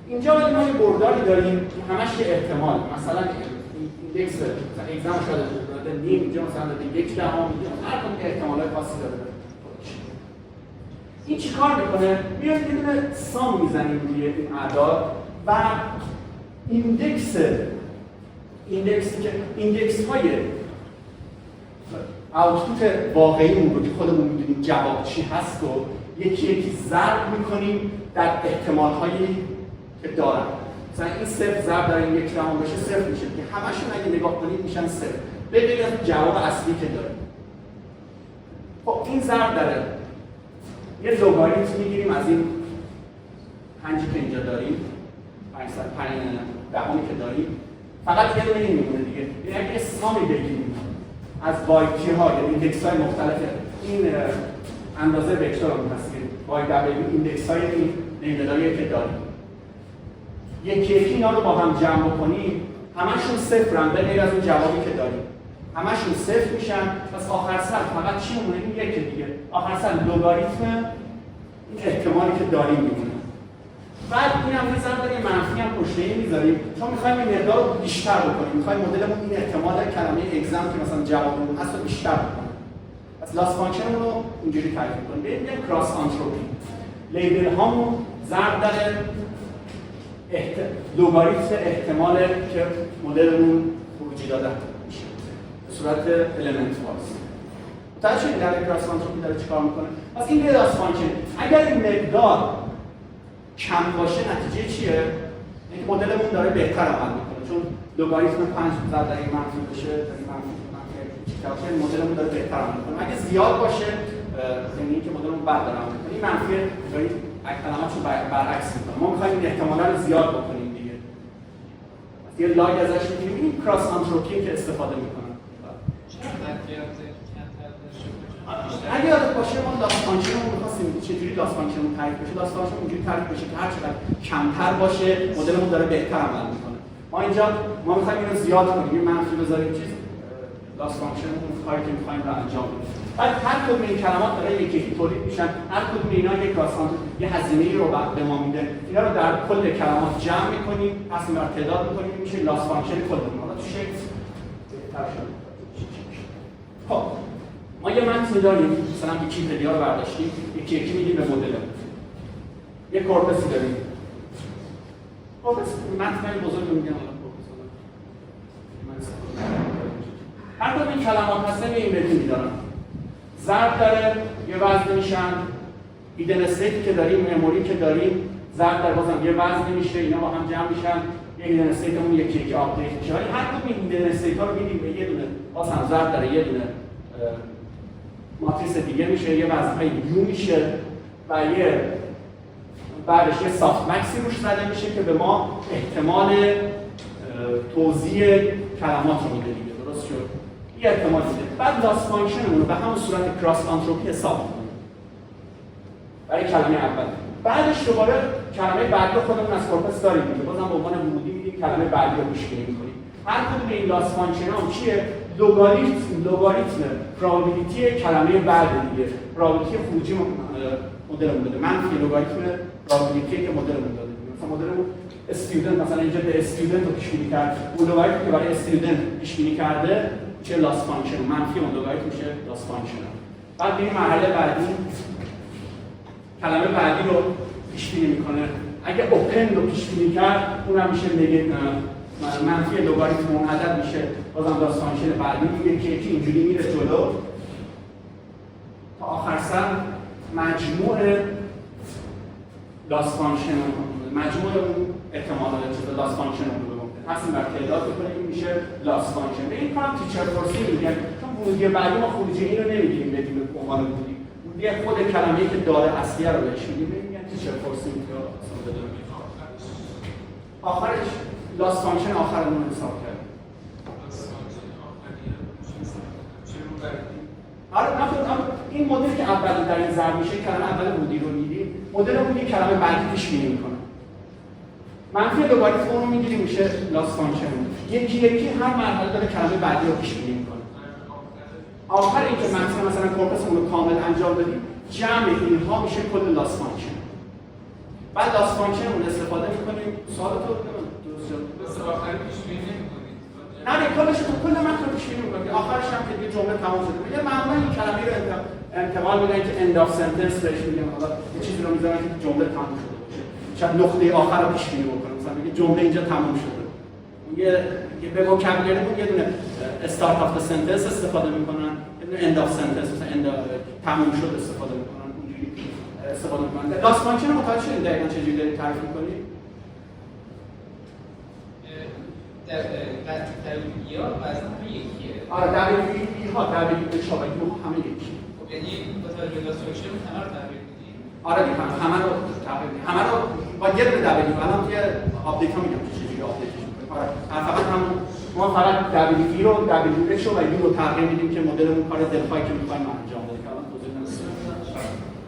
اینجا ولی ما یه برداری داریم که همش یه احتمال، مثلا ایندکس مثلا اگزم شده داده نیم، اینجا مثلا داده 1 دهم، هر کدوم احتمالات خاصی داره. این چیکار میکنه؟ میاد یه دونه سام میزنیم روی این اعداد و ایندکس های آوتپوت واقعیمون رو که خودمون میدونیم جواب چی هست رو یکی یکی ضرب میکنیم در احتمال هایی که دارن. مثلا این 0 ضرب در این 1 دهم بشه 0 میشه که همشون اگه نگاه کنید میشن 0 به غیر از جواب اصلی که داره. خب این ضرب داره یه لوگاریتم میگیریم از این 5 که اینجا داریم 5 دهمی که داریم، فقط یه دونه این میمونه دیگه. یعنی اگه اسمی بگیریم از وایتی ها یعنی ایندکس های مختلف این اندازه وکتور رو می‌پسیم وای دبلیو ایندکس های این نیمه‌داری که داریم، یکی یکی اینا رو با هم جمع کنیم همشون صفرن به غیر از اون جوابی که داریم، همشون صفر میشن. پس آخر سر فقط چی میمونه؟ این یکی دیگه. آخر سر لگاریتم این احتمالی که داریم میمونه. بعد این هم یه ضرب منفی هم پشت این میذاریم چون می‌خوایم این مقدار رو بیشتر بکنیم. می‌خوایم مدلمون این احتمال کلمه اگزم که مثلا جوابمون هست رو بیشتر بکنه. پس لاس فانکشنمون رو اینجوری تعریف می‌کنیم. ببینیم کراس آنتروپی. لیبل هامون ضرب در لگاریتم احتمال که مدلمون خروجی داده میشه. به صورت المنت وایز. متوجه شدید در کراس آنتروپی داره چیکار می‌کنه؟ پس این لاس فانکشن اگر این مقدار کم باشه نتیجه چیه؟ اینکه مدلمون داره بهتر عمل میکنه چون لگاریتم 5 ضرب در این منفی بشه در این منفی مدلمون داره بهتر عمل میکنه. اگه زیاد باشه یعنی اینکه مدلمون بد داره عمل میکنه. این منفی داری کلماتشو برعکس میکنه. ما میخوایم این احتمالا رو زیاد بکنیم دیگه. یه لاگ ازش میگیریم. این کراس آنتروپی که استفاده میکنن. اگه یادت باشه ما لاس فانکشنمون می‌خواستیم چجوری لاس فانکشنمون تعریف بشه. لاس فانکشن اونجوری تعریف بشه که هر چقدر کمتر باشه مدلمون داره بهتر عمل میکنه. ما اینجا ما می‌خوایم اینو زیاد کنیم، یه منفی بذاریم چیز لاس فانکشنمون کاری که می‌خوایم رو انجام بدیم. بعد هر کدوم این کلمات داره یکی تولید میشن، هر کدوم اینا یک کراس یه هزینه‌ای رو به ما میده. اینا رو در کل کلمات جمع می‌کنیم، پس بر تعداد می‌کنیم، میشه لاس فانکشن کلمون. حالا تو شکل بهتر شد. خب ما یه متن داریم، مثلا ویکی‌پدیا رو برداشتیم، یکی میدیم به مدل. یه کورپسی داریم. کورپس متن بزرگ رو میگن الان کورپس. هر کدوم این کلمات هستن یه ایمیجی میدارن. ضرب داره، یه وزن میشن، ایدن استیتی که داریم، مموری که داریم، ضرب داره بازم یه وزن میشه، اینا با هم جمع میشن، یه ایدن استیتمون یکی آپدیت میشه. ولی هر کدوم این ایدن استیت ها رو میدیم به یه دونه، بازم ضرب داره یه دونه ماتریس دیگه میشه، یه وزنهای یو میشه و یه بعدش یه سافت مکسی روش زده میشه که به ما احتمال توزیع کلمات رو میده دیگه. درست شد؟ یه احتمال میده. بعد لاس فانکشنمون رو به همون صورت کراس آنتروپی حساب میکنیم برای کلمه اول. بعدش دوباره کلمه بعدی خودمون از کورپس داریم دیگه. بازم به عنوان ورودی میدیم کلمه بعدی رو پیش بینی میکنیم. هر کدوم این لاس فانکشنام چیه؟ لوگاریتم پروبابیلیتی کلمه بعد دیگه. پروبابیلیتی خروجی مدلمون داده. منفی لوگاریتم پروبابیلیتی که مدلمون داده. مثلا مدلمون استودنت مثلا اینجا به استودنت رو پیش بینی کرد. اون لوگاریتمی که برای استودنت پیش بینی کرده چه لاس فانکشن منفی اون لوگاریتم میشه لاس فانکشن. بعد این مرحله بعدی کلمه بعدی رو پیش بینی میکنه. اگه اوپن رو پیش بینی کرد اونم میشه منفی لوگاریتم اون عدد میشه بازم لاس فانکشن بعدی میگه که اینجوری میره جلو تا آخر سر مجموع لاس فانکشن مجموع اون احتمالات چیز لاس فانکشن رو پس بر تعداد بکنیم میشه لاس فانکشن. به این کار تیچر فورسی میگن چون ورودی بعدی ما خروجی این رو نمیگیریم بدیم به عنوان ورودی. ورودی خود کلمه‌ای که داره اصلیه رو بهش میگیم میگن تیچر فورسی میگه اصلا بدون آخرش لاس فانکشن آخرمون رو حساب کرد. آره این مدلی که اول در این ضرب میشه کلمه اول ورودی رو میدیم مدلمون یک کلمه بعدی پیش بینی میکنه. منفی لوگاریتم اون رو میگیریم میشه لاس فانکشن. یکی هر مرحله داره کلمه بعدی رو پیش بینی میکنه. آخر اینکه مثلا کورپسمون رو کامل انجام بدیم جمع اینها میشه کل لاس فانکشن. بعد لاس فانکشن رو استفاده میکنیم سوالات رو درست شد. بس آخری پیش بینی نمی‌کنید. نه کلش رو کل متن رو پیش بینی میکنیم. آخرش هم که یه جمله تمام شده. یه معمولا این کلمه رو انتقال میدن که end of sentence بهش میگن. حالا یه چیزی رو میذارن که جمله تمام شده باشه. شاید نقطه آخر رو پیش بینی بکنه. مثلا میگه جمله اینجا تمام شده. یه به وکابولریمون یه دونه استارت آف سنتنس استفاده میکنن، یه دونه end of sentence مثلا end تمام شد استفاده میکنن. اونجوری استفاده میکنن. لاس فانکشن متوجه شدید دقیقاً چجوری دارید تعریف میکنید؟ در یا وزن همه یکیه. آره در ها در شابه همه یکی. خب یعنی با توجه به لاس فانکشن همه رو تغییر میدیم. آره دیگه همه رو تغییر میدیم. همه رو با یه دونه دبلیو الان یه آپدیت ها میگم چجوری آپدیت میکنیم. آره فقط هم ما فقط دبلیو رو دبلیو اچ و یو رو تغییر میدیم که مدلمون کار دلخواهی که میخوایم انجام بدیم. الان توضیح نمیدم.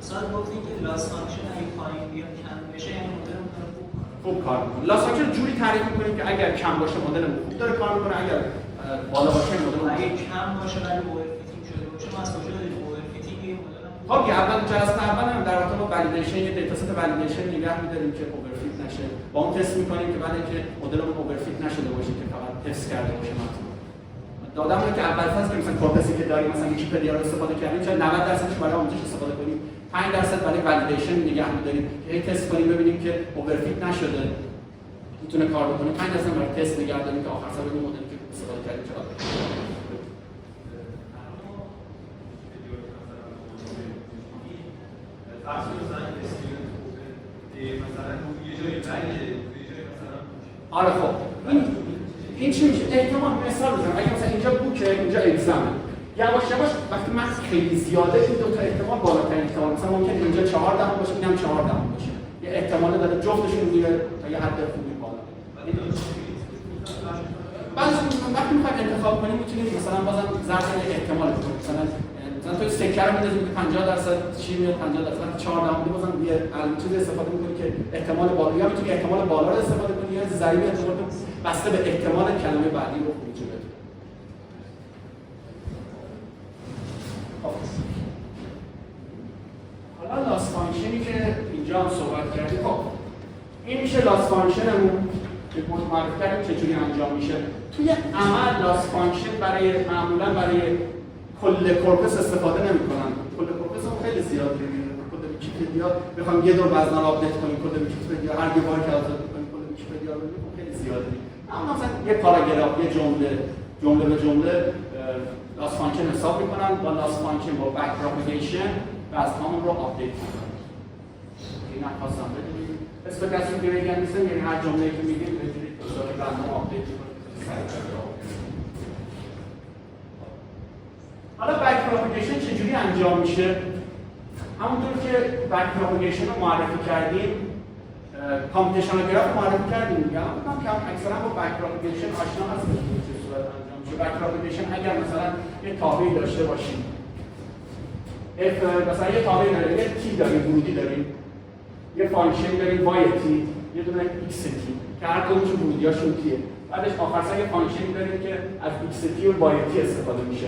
مثلا گفتید که لاس فانکشن اگه پایین بیاد کم بشه یعنی مدلمون داره خوب کار میکنه. لاس فانکشن جوری تعریف میکنیم که اگر کم باشه مدلمون خوب داره کار میکنه، اگر بالا باشه مدلمون اگه کم باشه ولی اوورفیتینگ شده باشه ما از کجا داریم اوورفیتینگ یه مدل خب اول جلسه اول هم در واقع با ولیدیشن یه دیتا ست ولیدیشن نگه می‌داریم که اوورفیت نشه. با اون تست می‌کنیم که بعد اینکه مدلمون اوورفیت نشده باشه که فقط تست کرده باشه مثلا. دادمون که اول فاز که مثلا کورپسی که داریم مثلا ویکی‌پدیا رو استفاده کردیم چون 90% برای آموزش استفاده کنیم 5% برای ولیدیشن نگه می‌داریم که تست کنیم ببینیم که اوورفیت نشده میتونه کار بکنه. 5% برای تست نگه داریم که آخر سر ببینیم مدلی که استفاده کردیم چقدر آره خب این چی میشه؟ احتمال مثال بزنم اگه مثلا اینجا بوکه اینجا اگزامه یواش یواش وقتی من خیلی زیاده این دو تا احتمال بالاترین احتمال، مثلا ممکن اینجا 4 دهم باشه اینم 4 دهم باشه، یه احتمال داره جفتشون میره تا یه حد خوبی بالا. بعد وقتی میخوایم انتخاب کنیم میتونیم مثلا بازم ضرب احتمال بکنیم، مثلا تو سکه رو می‌ذاری که 50% چی میاد 50% 4 دهم بازم یه چیزی استفاده می‌کنی که احتمال بالا، یا میتونی احتمال بالا رو استفاده کنی یا ضریب احتمال بسته به احتمال کلمه بعدی رو خروجی بده. حالا لاس فانکشنی که اینجا هم صحبت کردیم، خب این میشه لاس فانکشنمون که معرفی کردیم چجوری انجام میشه. توی عمل لاس فانکشن معمولا برای کل کورپس استفاده نمی‌کنن. کل کورپس هم خیلی زیاد می‌بینید. کد ویکی‌پدیا بخوام یه دور وزن رو آپدیت کنیم، کد ویکی‌پدیا هر یه بار که آپدیت کنیم کد ویکی‌پدیا رو ببینید خیلی زیاده. اما مثلا یه پاراگراف، یه جمله به جمله لاس فانکشن حساب می‌کنن، با لاس فانکشن با بک پروپاگیشن وزن‌هامون رو آپدیت می‌کنن. اینا خواستم بدونید. استوکاستیک گریدینت یعنی هر جمله‌ای که میگیم ببینید به صورت رندوم آپدیت کنید. حالا بک پروپاگیشن چجوری انجام میشه؟ همونطور که بک پروپاگیشن رو معرفی کردیم، کامپیوتیشنال گراف معرفی کردیم دیگه. من که اکثرا با بک پروپاگیشن آشنا هستم که چه صورت انجام میشه. بک پروپاگیشن اگر مثلا یه تابعی داشته باشیم، مثلا یه تابعی داریم، یه تی داریم، ورودی داریم، یه فانکشن داریم y t، یه دونه x t که هر کدومش ورودیاشون تیه. بعدش آخر سر یه فانکشن داریم که از x t و y t استفاده میشه.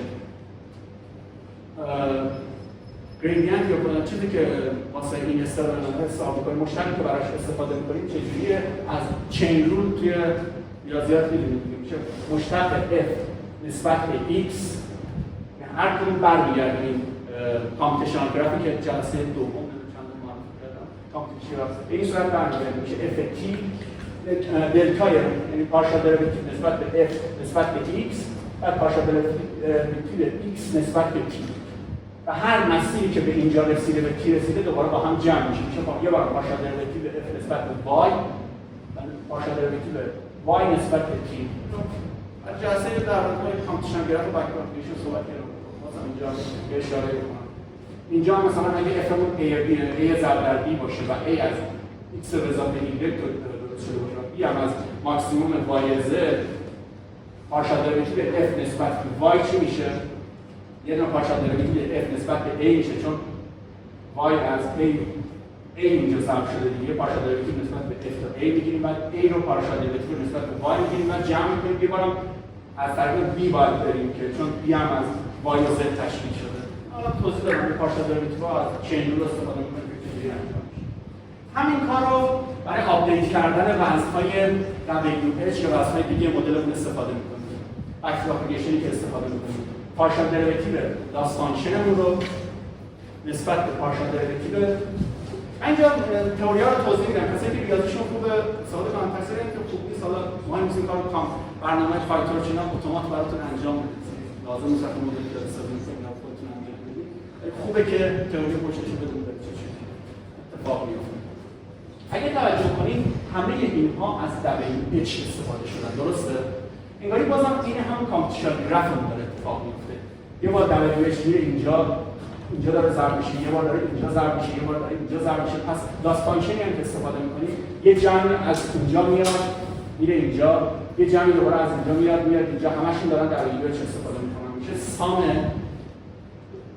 گریدینت یا چیزی که واسه این حساب می‌کنیم، مشتقی که براش استفاده می‌کنیم چجوریه؟ از چین رول توی ریاضیات می‌دونیم میشه مشتق f نسبت به x، یعنی هر کدوم برمیگردیم کامپیوتیشنال گرافی که جلسه دوم چند تا معرفی کردم، کامپیوتیشنال گراف به این صورت برمیگردیم میشه f t دلتا، یعنی پارشال دریوتیو نسبت به f نسبت به x، بعد پارشال دریوتیو x نسبت به t و هر مسیری که به اینجا رسیده به تی رسیده دوباره با هم جمع میشه. میشه یه بار پارشال دریوتیو f نسبت به y و پارشال دریوتیو y نسبت به t. در جلسه در مورد کامپیوتیشنال گراف و بک پروپاگیشن صحبت کردم. مثلا اینجا به اشاره کنم. اینجا مثلا اگه f مون a ضرب در b باشه و a از x به اضافه y درست شده باشه و b هم از ماکسیموم y z، پارشال دریوتیو f نسبت به y چی میشه؟ یه دونه پارشال دریوتیو f نسبت به a میشه، چون y از a اینجا ضرب شده دیگه، پارشال دریوتیو نسبت به f تا a میگیریم، بعد a رو پارشال دریوتیو نسبت به y میگیریم، بعد جمع میکنیم. یه بارم از طریق b باید بریم که چون b هم از y و z تشکیل شده. حالا توضیح دادم پارشال دریوتیو از چین رول استفاده میکنیم که چجوری انجام میشه. همین کار رو برای آپدیت کردن وزن‌های WH یا وزن‌های دیگه مدلمون استفاده میکنیم. بک پروپاگیشنی که استفاده میکنیم، پارشال دریوتیو لاس فانکشنمون رو نسبت به پارشال دریوتیو اینجا تئوریا رو توضیح میدم. کسایی که ریاضیشون خوبه استفاده کنن، کسایی که خوب نیست حالا مهم نیست این کارو برنامه فایتور چینا اتومات براتون انجام بدید. لازم نیست که مدل رو استفاده کنید یا خودتون انجام بدید. خوبه که تئوری پشتش رو بدونید چه چیزی اتفاق میفته. اگه توجه کنید همه اینها از WH استفاده شدن، درسته؟ انگاری بازم این هم کامپیوتیشنال گراف داره اتفاق میفته. یه بار WH میره اینجا داره ضرب میشه، یه بار داره اینجا ضرب میشه، یه بار داره اینجا ضرب میشه. پس لاس فانکشنی هم که استفاده می‌کنیم یه جمع از اینجا میاد میره اینجا، یه جمعی دوباره از اینجا میاد اینجا، همشون دارن WH استفاده می‌کنن. میشه سام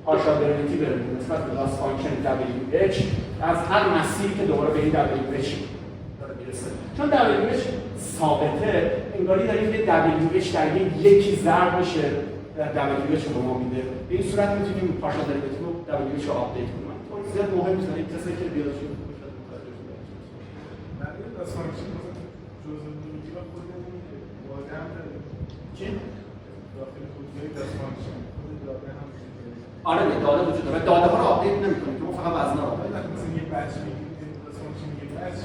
پارشال دریوتیو نسبت به لاس فانکشن WH از هر مسیری که دوباره به این WH داره میرسه. چون WH ثابته، انگاری داریم یه WH در یکی ضرب میشه WH رو به ما میده. به این صورت میتونیم پارشال دریوتیو WH رو آپدیت کنیم. طور زیاد مهم نیست، ولی کسایی که ریاضی رو خوب شده متوجه شده. برای لاس فانکشن مثلا جزء ورودی و خودمون واژه هم داریم. چی؟ داخل خودروی لاس فانکشن خود داده هم وجود داره. آره داده وجود داره. داده ها رو آپدیت نمی‌کنیم که ما فقط وزنا رو آپدیت مثلا یه بچ میگیم لاس فانکشن یه بچ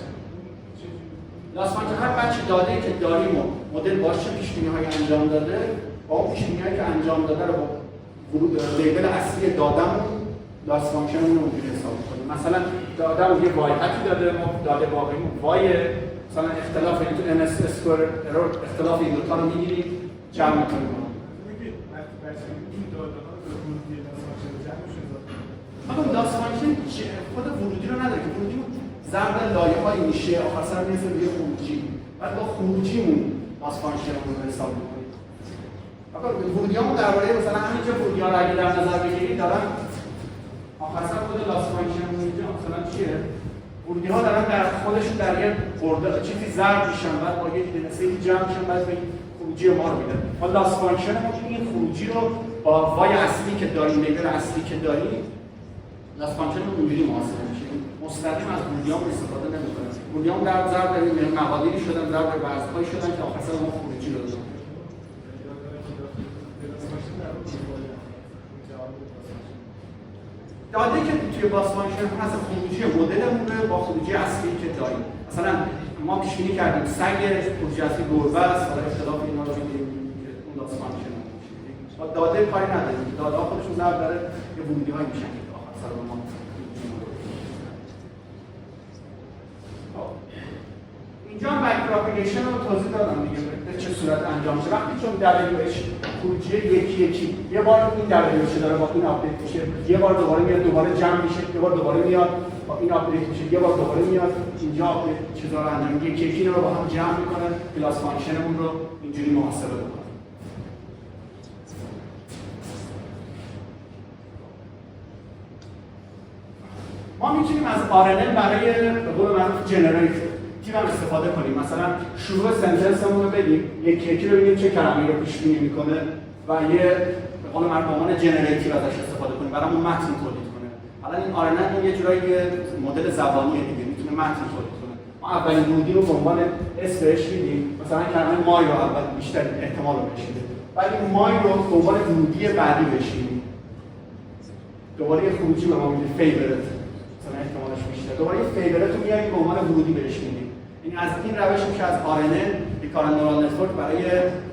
لاس فانکشن هر بچ داده‌ای که داریم و مدل باش چه پیش‌بینی‌هایی انجام داده، با اون پیش‌بینی‌هایی که انجام داده رو با ورود لیبل اصلی داده‌مون لاس فانکشنمون رو اونجوری حساب می‌کنیم. مثلا داده‌مون یه وایحتی داده، ما داده واقعیمون وای، مثلا اختلاف این تو ns اسکوئر ارور اختلاف این دو تا رو می‌گیریم جمع می‌کنیم. وقتی بچه این داده ها رو به ورودی داس فانکشن جمعش اضافه کنه. اما داس فانکشن خود ورودی رو نداره که ورودی ضرب لایه‌های میشه آخر سر میرسه به خروجی. بعد با خروجیمون داس فانکشنمون رو حساب می‌کنیم. آقا ورودیامو درباره مثلا همینجا ورودی‌ها رو اگه در نظر بگیرید دارن آخر سر خود داس فانکشنمون اینجا مثلا چیه؟ ورودی‌ها دارن در خودشون در یه برده چیزی ضرب میشن بعد با یه دینسه‌ای جمع میشن بعد به خروجی ما رو میدن. حالا داس فانکشنمون این خروجی رو با وای اصلی که داریم لیبل اصلی که داریم داس فانکشنمون اینجوری محاسبه میشه. مستقیم از ورودیام استفاده نمی‌کنه. ورودیام در ضرب در مقادیری شدن ضرب در وزن‌هایی شدن که آخر سر ما خروجی رو دادن. داده که توی باس فانکشن هست خروجی مدلمونه با خروجی اصلی که داریم. مثلا ما پیش بینی کردیم سگ خروجی اصلی گربه است، حالا اختلاف اینا رو می‌گیریم که اون باس فانکشن ما داده کاری نداریم. داده ها خودشون ضرب داره یه ورودی‌هایی میشن که آخر سر ما اینجا هم بک پروپاگیشن رو توضیح دادم دیگه به چه صورت انجام میشه. وقتی چون WH خروجی یکی یه بار این WH داره با این آپدیت میشه، یه بار دوباره میاد دوباره جمع میشه، یه بار دوباره میاد با این آپدیت میشه، یه بار دوباره میاد اینجا آپدیت چیزا رو انجام میده، یکی اینا رو با هم جمع میکنه کلاس فانکشنمون رو اینجوری محاسبه میکنه. ما میتونیم از RNN برای به قول معروف جنریتور تیم هم استفاده کنیم. مثلا شروع سنتنسمون رو بدیم، یکی رو ببینیم چه کلمه‌ای رو پیش بینی میکنه و یه به قول معروف عنوان جنریتور ازش استفاده کنیم برامون متن تولید کنه. حالا این RNN یه جورایی مدل زبانیه دیگه، میتونه متن تولید کنه. ما اولین ورودی رو به عنوان اس بهش میدیم، مثلا کلمه مای رو اول بیشتر احتمال رو بهش میده. بعد این مای رو به عنوان ورودی بعدی بهش میدیم. دوباره یه خروجی به ما میده فیورت. مثلا احتمالش بیشتر. دوباره یه فیورت رو میاریم به عنوان ورودی بهش میدیم. این از این روش میشه از RNN ریکارنت نورال نتورک برای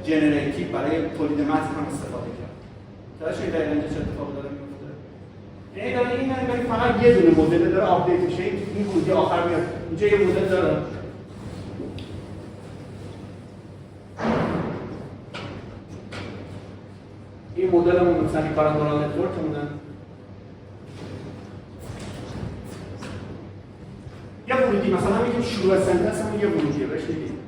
جنریتیو برای تولید متن هم استفاده کرد. درست شده در اینجا چه اتفاقی داره میفته؟ یعنی داره این یعنی فقط یه دونه مدل داره آپدیت میشه، این ورودی آخر میاد. اینجا یه مدل داره. این مدلمون مثلا ریکارنت نورال نتورکمونه. یه ورودی مثلا میگیم شروع سنتنسمون یه ورودیه بهش میگیم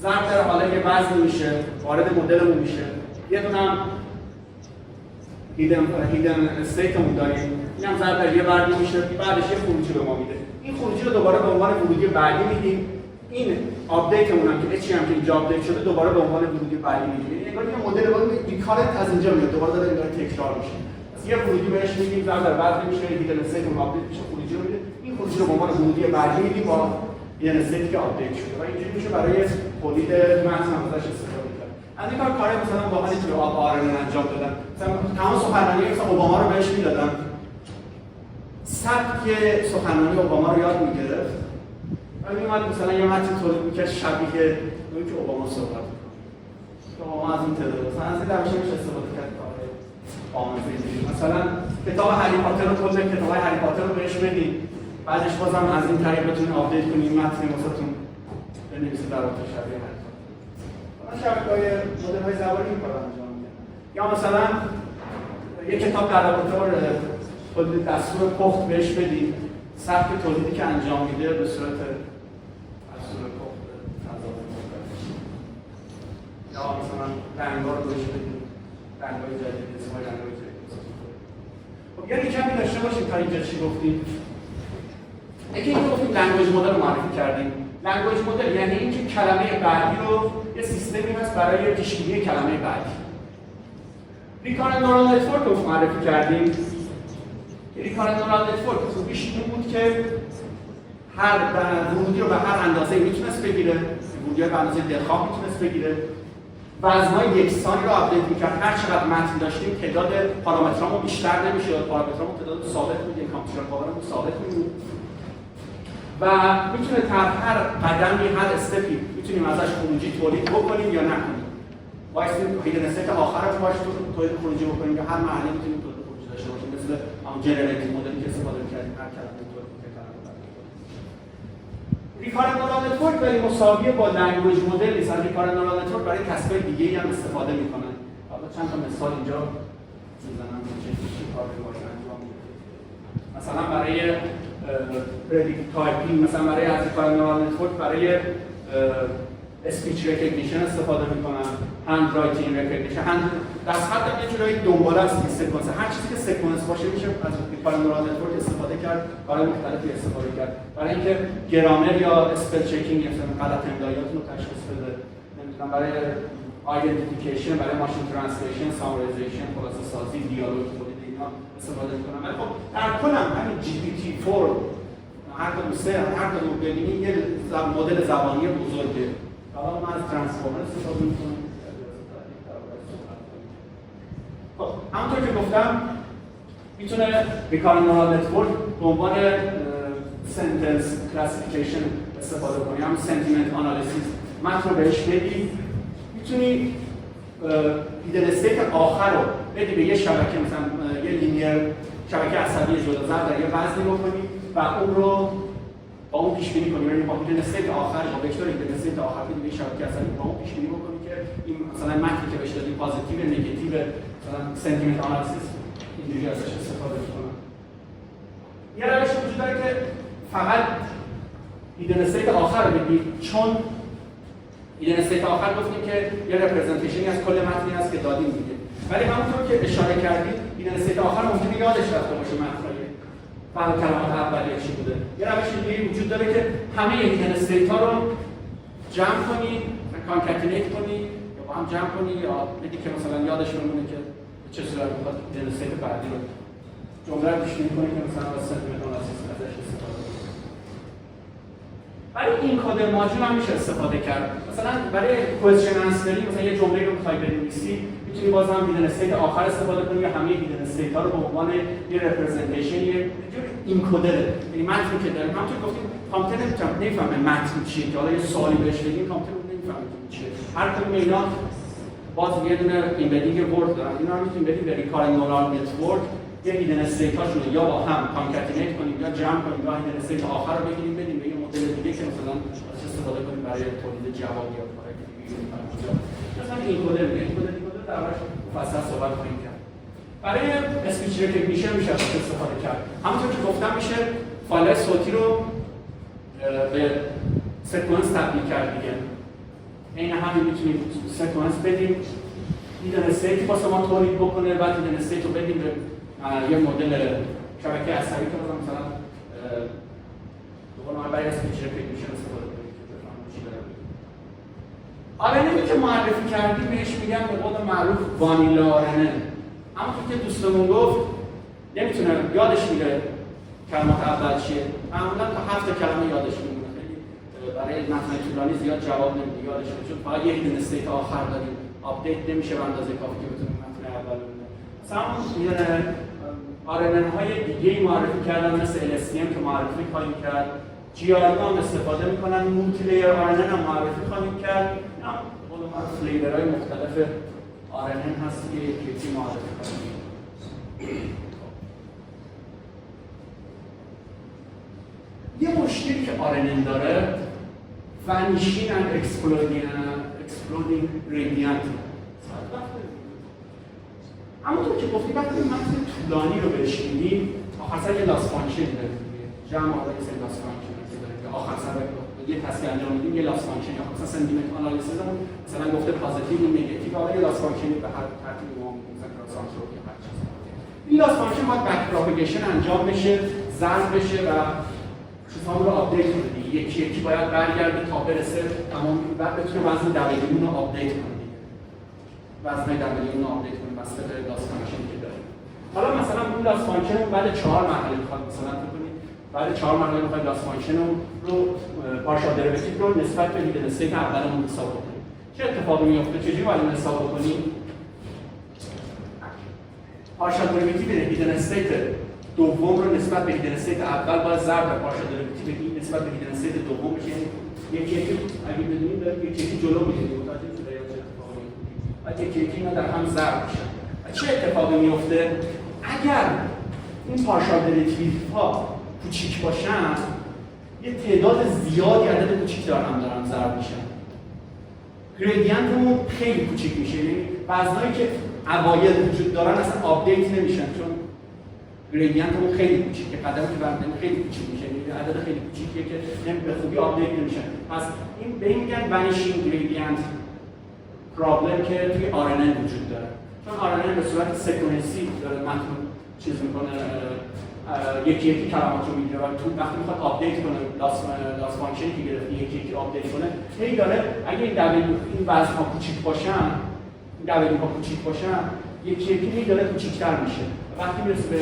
ضرب در حالا یه وزن میشه وارد مدلمون میشه یه دونه هم هیدن استیتمون داریم اینم ضرب در یه وردی میشه بعدش یه خروجی به ما میده این خروجی رو دوباره به عنوان ورودی بعدی میدیم این آپدیتمون هم که چی هم که اینجا آپدیت شده دوباره به عنوان ورودی بعدی میدیم یعنی انگار یه مدل ریکارنت از اینجا میاد دوباره داره انگار تکرار میشه یه ورودی بهش میدیم ضرب در وزن میشه هیدن استیتمون آپدیت میشه خروجی رو میده این خروجی رو به عنوان ورودی بعدی میدیم با یه استیتی که آپدیت شده و اینجوری میشه برای تولید متن هم ازش استفاده کرد. از این کار مثلا با همین توی RNN انجام دادن. مثلا تمام سخنرانی مثلا اوباما رو بهش میدادن. سبک سخنرانی اوباما رو یاد میگرفت. و میومد مثلا یه متن تولید میکرد شبیه اونی که اوباما صحبت می‌کنه. اوباما از این تعداد مثلا از این روش میشه استفاده کرد برای آموزش. مثلا کتاب هری پاتر رو کل کتاب هری پاتر رو بهش بدید. بعدش بازم از این طریق بتونید آپدیت کنید متن واسهتون بنویسید در واقع شبیه هر کار. شبکه‌های مدل‌های زبانی این کارو انجام میدن. یا مثلا یک کتاب در رابطه تولید دستور پخت بهش بدید. سبک تولیدی که انجام میده به صورت دستور پخت غذا یا مثلا رنگ‌ها رو بهش بدید. رنگ‌های جدید، اسمای رنگ‌های جدید. خب یعنی کمی داشته باشید تا اینجا چی گفتیم. یکی اینکه گفتیم لنگویج مدل رو معرفی کردیم. لنگویج مدل یعنی اینکه کلمه بعدی رو یه سیستمی هست برای پیش‌بینی کلمه بعدی. ریکارنت نورال نتورک رو معرفی کردیم. ریکارنت نورال نتورک خوبیش این بود که هر ورودی رو به هر اندازه‌ای میتونست بگیره. ورودی رو به اندازه دلخواه میتونست بگیره. وزن‌های یکسانی رو آپدیت می‌کرد. هر چقدر متن داشتیم تعداد پارامترامون بیشتر نمی‌شد. پارامترامون تعداد ثابت بود، کامپیوتر پاورمون ثابت بود. و میتونه در هر قدمی هر استپی میتونیم ازش خروجی تولید بکنیم یا نکنیم. وایسیم هیدن استیت آخر رو باش تولید خروجی بکنیم یا هر مرحله میتونیم تولید خروجی داشته باشیم مثل همون جنریتیو مدلی که استفاده کردیم هر کلمه تولید کنیم. ریکارنت نورال نتورک ولی مساویه با لنگویج مدل نیست. ریکارنت نورال نتورک برای کسب‌های دیگه‌ای هم استفاده میکنن. حالا چند تا مثال اینجا میزنم که چه کاری باید انجام میده. مثلا برای پردیکت تایپینگ، مثلا برای از نورال نتورک برای اسپیچ ریکگنیشن استفاده میکنن، هند رایتینگ ریکگنیشن، دست خط هم یه جورایی دنباله است این سکانس، هر چیزی که سکانس باشه میشه از نورال نتورک استفاده کرد، برای مختلفی استفاده کرد، برای اینکه گرامر یا اسپل چکینگ مثلا غلط املاییاتون رو تشخیص بده، نمیدونم برای آیدنتیفیکیشن، برای ماشین ترنسلیشن، سامرایزیشن، خلاصه سازی، دیالوگ تولید اینا استفاده میکنن. ولی خب در کل هم همین GPT-4 هر کدوم هر کدوم ببینید یه مدل زبانی بزرگه. حالا من از ترانسفورمر استفاده میکنم. خب همونطور که گفتم میتونه ریکارنت نورال نتورک به عنوان سنتنس کلاسیفیکیشن استفاده کنی، هم سنتیمنت آنالیسیس متن رو بهش بدی، میتونی ایدن استیت آخر رو بدی به یه شبکه، مثلا یه لینیر شبکه عصبی جداگانه در یه وزنی بکنی و اون رو با اون پیش بینی کنی، یعنی با ایدن استیت آخر با وکتور ایدن استیت آخر بدی به شبکه عصبی با اون پیش بینی بکنی که این مثلا متنی که بهش دادی پوزیتیو نگاتیو مثلا سنتیمنت آنالیسیس اینجوری ازش استفاده کنن. یه روش وجود داره که فقط ایدن استیت آخر رو بدی، چون ایدن استیت آخر گفتیم که یه رپرزنتیشنی از کل متنی هست که دادیم دیگه، ولی همونطور که اشاره کردید ایدن استیت آخر ممکنه یادش رفته باشه متنای فقط کلمات اولیه چی بوده. یه روش دیگه وجود داره که همه ایدن استیت ها رو جمع کنی، کانکاتینیت کنی یا با هم جمع کنی یا بدی که مثلا یادش بمونه که چه صورتی میخواد ایدن استیت بعدی رو جمله رو پیش بینی کنی که مثلا واسه سنتیمنت آنالیسیس ازش استفاده کنی. برای این کد ماژول هم میشه استفاده کرد. مثلا برای کوئسچن انسوری مثلا یه جمله رو می‌خوای بنویسی، میتونی باز هم ایدن استیت آخر استفاده کنی یا همه ایدن استیت ها رو به عنوان یه رپرزنتیشن یه جور اینکودر، یعنی متنی که داریم همونطور گفتیم کامپیوتر نمیفهمه متن چیه که حالا یه سوالی بهش بگیم کامپیوتر نمیفهمه چیه. هر کدوم اینا باز یه دونه ایمبدینگ ورد دارن. اینا رو میتونیم بدیم به ریکارنت نورال نتورک، یه ایدن استیت هاشون رو یا با هم کانکاتینیت کنیم یا جمع کنیم یا ایدن استیت آخر رو بگیریم بدیم به یه مدل دیگه که مثلا استفاده کنیم برای تولید جواب یا کارهای دیگه. مثلا اینکودر در واقع مفصل صحبت خواهیم کرد. برای اسپیچ ریکگنیشن میشه استفاده کرد. همونطور که گفتم میشه فایل صوتی رو به سکانس تبدیل کرد دیگه. این همین میتونیم سکانس بدیم، ایدن استیت واسه ما تولید بکنه، بعد ایدن استیت رو بدیم به یه مدل شبکه عصبی که مثلا دوباره برای اسپیچ ریکگنیشن استفاده کنیم که بفهمیم چی داره. آرنه که معرفی کردیم بهش میگن به قول معروف وانیلا آرنه. همونطور که دوستمون گفت نمیتونه یادش میره کلمات اول چیه، معمولا تا 7 کلمه یادش میمونه، خیلی برای متن طولانی زیاد جواب نمیده یادش میاد، چون فقط یک ایدن استیت آخر داریم، آپدیت نمیشه به اندازه کافی که بتونیم متن اول ببینیم. مثلا آرنه های دیگه معرفی کردن مثل LSTM که معرفی خواهیم کرد، GRN هم استفاده میکنن، مولتی لیر آرنه هم معرفی خواهیم کرد. فلیورهای مختلف آرنن هست که یکی معرفی کنیم. یه مشکلی که آرنن داره vanishing and exploding gradient. همونطور که گفتیم وقتی متن طولانی رو بهش میدیم آخر سر یه لاس فانکشن داریم، جمع آقای سه لاس فانکشن داریم که آخر سر یه تصویر انجام میدیم یه لاس فانکشن یا مثلا سنتیمنت آنالیسیس هم مثلا گفته پوزیتیو و نگاتیو حالا یه لاس فانکشن به هر ترتیبی ما مثلا کراسانتروپ یا هر چیز. این لاس فانکشن باید بک پروپاگیشن انجام بشه، ضرب بشه و چیزها رو آپدیت کنه. یکی یکی باید برگرده تا برسه تمام بعد بتونه وزن دقیقاً رو آپدیت کنه. وزن دقیقاً رو آپدیت کنه واسه لاس فانکشن که داره. حالا مثلا اون لاس فانکشن بعد 4 مرحله میخواد مثلا بکنید. بعد 4 مرحله میخواد لاس فانکشن رو پارشال دریوتیو رو نسبت به ایدن استیت اولمون حساب کنیم. چه اتفاقی میفته؟ چجوری باید حساب کنیم؟ پارشال دریوتیو ایدن استیت دوم رو نسبت به ایدن استیت اول باید ضرب در پارشال دریوتیو نسبت به ایدن استیت دوم بشه. یکی اگه بدونید یکی جلو میاد متوجه شده یا چه اتفاقی میفته؟ بعد یکی اینا در هم ضرب میشن. چه اتفاقی میفته؟ اگر این پارشال دریوتیو ها کوچیک باشن یه تعداد زیادی عدد کوچیک دارن ضرب میشن. گریدینتمون خیلی کوچیک میشه، یعنی وزنایی که اوایل وجود دارن اصلا آپدیت نمیشن، چون گریدینت اون خیلی کوچیکه، قدمی که برمی‌دارن خیلی کوچیک میشه، یعنی عدد خیلی کوچیکیه که به خوبی آپدیت نمیشن. پس این به این میگن ونیشینگ گریدینت پرابلم که توی RNN وجود داره، چون RNN به صورت سکونسی داره متن چیز میکنه، یکی یکی کلمات رو میگیره و تو وقتی میخواد آپدیت کنه لاس فانکشنی که گرفته یکی یکی آپدیت کنه، هی داره اگه این این وزن‌ها کوچیک باشن، این ها کوچیک باشن، یکی یکی داره کوچیک‌تر میشه. وقتی میرسه به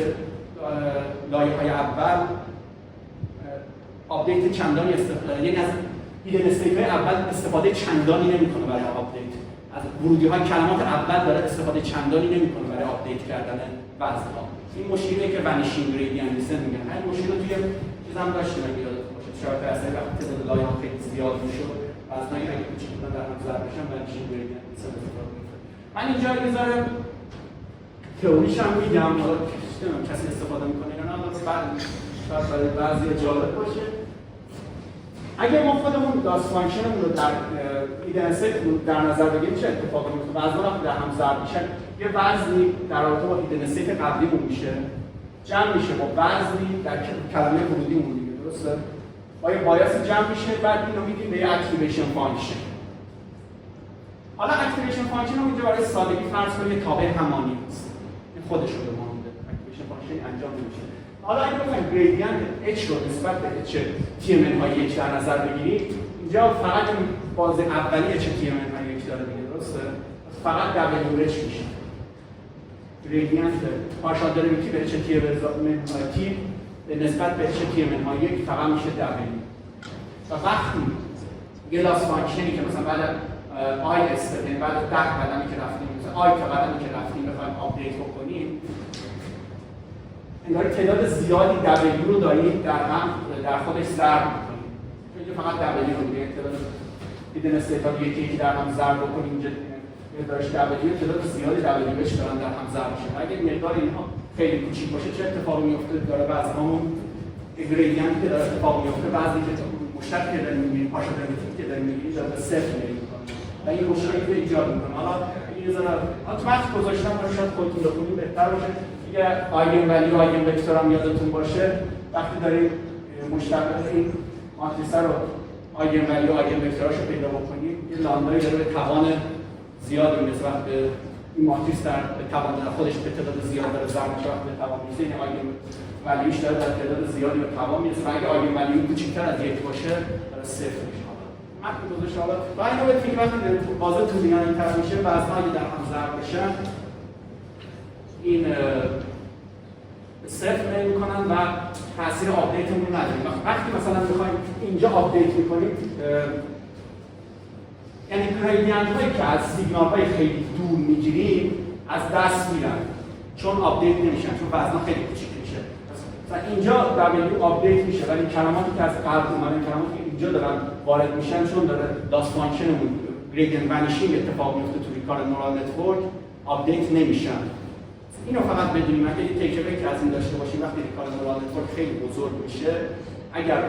لایه‌های اول آپدیت چندانی یعنی از ایدن استیت‌های اول استفاده چندانی نمی‌کنه برای آپدیت. از ورودی‌های کلمات اول داره استفاده چندانی نمی‌کنه برای آپدیت کردن وزن‌ها. این مشکلیه که ونیشینگ گریدینت میگن. همین مشکل رو توی چیزام داشتیم اگه یادتون باشه. شاید اصلا وقتی تعداد لایه‌ها خیلی زیاد میشه، وزن‌هایی اگه کوچیک بودن در هم ضرب بشن ونیشینگ گریدینت استفاده می‌کنه. من اینجا یه ذره تئوریش هم میگم، حالا کسی استفاده می‌کنه یا نه، شاید برای بعضی جالب باشه. اگه ما خودمون داس فانکشنمون رو در ایدن ستمون در نظر بگیریم چه اتفاقی میفته؟ وزن‌ها وقتی در هم ضرب میشن، یه وزنی در رابطه با ایدن ست قبلیمون میشه، جمع میشه با وزنی در کلمه ورودیمون دیگه، درسته؟ با یه بایاس جمع میشه، بعد اینو میدیم به یه اکتیویشن فانکشن. حالا اکتیویشن فانکشن رو اینجا برای سادگی فرض کنیم یه تابع همانی هست. این خودش رو به ما میده. اکتیویشن فانکشن انجام نمیشه. حالا اگه بخوایم گریدینت h رو نسبت به h tmn های یک در نظر بگیریم، اینجا فقط باز اولی h tmn های یک داره دیگه، درسته؟ فقط wh میشه. گریدینت پارشال دریوتیو به h tmn های t نسبت به h tmn های یک فقط میشه w. و وقتی یه لاس فانکشنی که مثلا بعد آی استفاده بعد 10 قدمی که رفتیم، مثلا آی تا قدمی که رفتیم بخوایم آپدیت بکنیم، انگار تعداد زیادی W رو داریم در خودش ضرب می‌کنیم. اینجا فقط W رو دیگه تعداد ایدن استیت‌ها یکی در هم ضرب بکنیم، اینجا مقدارش W تعداد زیادی WH دارن در هم ضرب میشن. اگه مقدار اینها خیلی کوچیک باشه چه اتفاقی میفته؟ داره وزنمون گریدینت که داره اتفاق میفته، وزنی که مشترک که داریم می‌گیریم، پارشال دریوتیو که داریم می‌گیریم داره به صفر می‌رسه و این مشکلی که ایجاد می‌کنه. حالا یه ذره اتوماتیک گذاشتم برای شاید خودتون بخونید بهتر باشه. دیگه آیگن ولیو آیگن وکتور هم یادتون باشه، وقتی داریم مشتق این ماتریس رو آیگن ولیو آیگن وکتوراشو پیدا بکنیم، یه لاندایی داره به توان زیادی نسبت به این ماتریس در توان خودش به تعداد زیاد داره ضرب میشه، وقتی به توان میرسه این آیگن ولیوش داره در تعداد زیادی به توان میرسه و اگه آیگن ولیو کوچیک‌تر از یک باشه داره صفر میشه. متن گذاشته حالا و اینو به فکر وقتی بازه طولانی این طرف میشه، وزن‌ها در هم ضرب بشن این صفر نمی‌کنن و تاثیر آپدیتمون رو نداریم. وقتی مثلا می‌خوایم اینجا آپدیت می‌کنیم، یعنی گریدینت‌هایی که از سیگنال‌های خیلی دور می‌گیریم از دست میرن، چون آپدیت نمیشن، چون وزن‌ها خیلی کوچیک میشه. مثلا اینجا W آپدیت میشه، ولی کلماتی که از قبل اومدن، کلماتی که اینجا دارن وارد میشن، چون داره لاس فانکشنمون گریدینت ونیشینگ اتفاق میفته توی کار نورال نتورک، آپدیت نمیشن. اینو فقط بدونیم اگه یه تیک اوی که از این داشته باشیم، وقتی کار نورال نتورک خیلی بزرگ میشه، اگر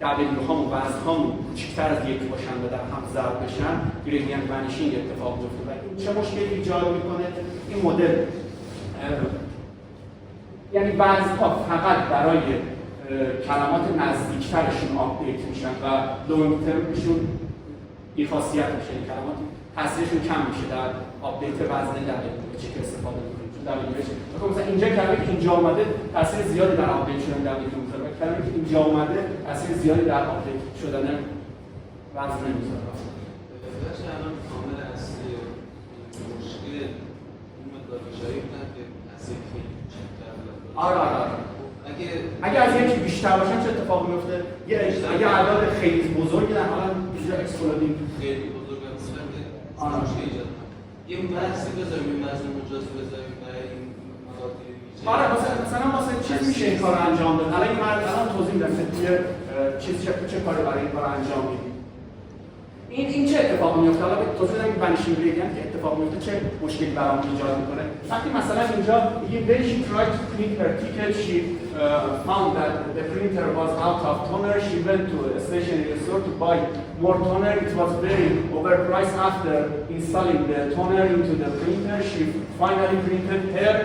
W هامون وزن‌هامون کوچکتر از یک باشن و در هم ضرب بشن، گریدینت ونیشینگ اتفاق میفته و این چه مشکلی ایجاد میکنه؟ این مدل یعنی وزن‌ها فقط برای کلمات نزدیکترشون آپدیت میشن و لونگ ترمشون بی خاصیت میشه، این کلمات تاثیرشون کم میشه در آپدیت وزن WH که استفاده می‌کنیم. چون WH مثلا اینجا کلمه‌ای که اینجا اومده تاثیر زیادی در آپدیت شدن WH می‌ذاره و کلمه‌ای که اینجا اومده تاثیر زیادی در آپدیت شدن وزن می‌ذاره. بخش الان کامل اصلی مشکل اون مقدار بشایی بودن که تاثیر خیلی کوچک‌تر داره. آره. اگه از یکی بیشتر باشن چه اتفاقی میفته؟ اگه اعداد خیلی بزرگی در حالا اینجا اکسپلودینگ خیلی بزرگ هستن که مشکل ایجاد کنه. یه بحثی بذاریم، یه وزن مجاز بذاریم برای این مقاطع ویژه. آره مثلا چیز میشه این کارو انجام داد. الان توضیح میدم که توی چه کاری برای این کار انجام میدیم. این چه اتفاقی میفته؟ حالا توضیح بدم ونیشینگ گریدینت که اتفاق میفته چه مشکلی برامون ایجاد میکنه. وقتی مثلا اینجا میگه when she tried to print her ticket she found that the printer was out of toner. She went to a stationery store to buy more toner. It was very overpriced. After installing the toner into the printer she finally printed her.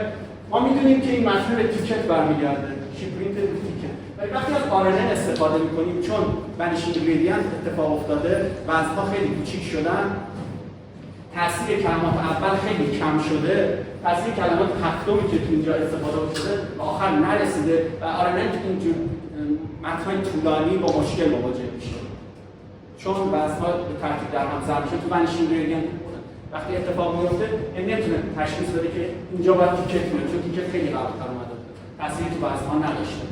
ما میدونیم که این متن به تیکت برمیگرده. She printed the ticket. ولی وقتی از RNN استفاده میکنیم چون ونیشینگ گریدینت اتفاق افتاده وزنها خیلی کوچیک شدن، تاثیر کلمات اول خیلی کم شده، تاثیر کلمات هفتمی که تو اینجا استفاده شده به آخر نرسیده و RNN که اینجور متن‌های طولانی با مشکل مواجه میشه چون وزنها به ترتیب در هم ضرب میشه. تو ونیشینگ گریدینت وقتی اتفاق میفته نمیتونه تشخیص بده که اینجا باید تیکت میاد چون تیکت خیلی قبل‌تر اومده تأثیری تو وزنها نداشته.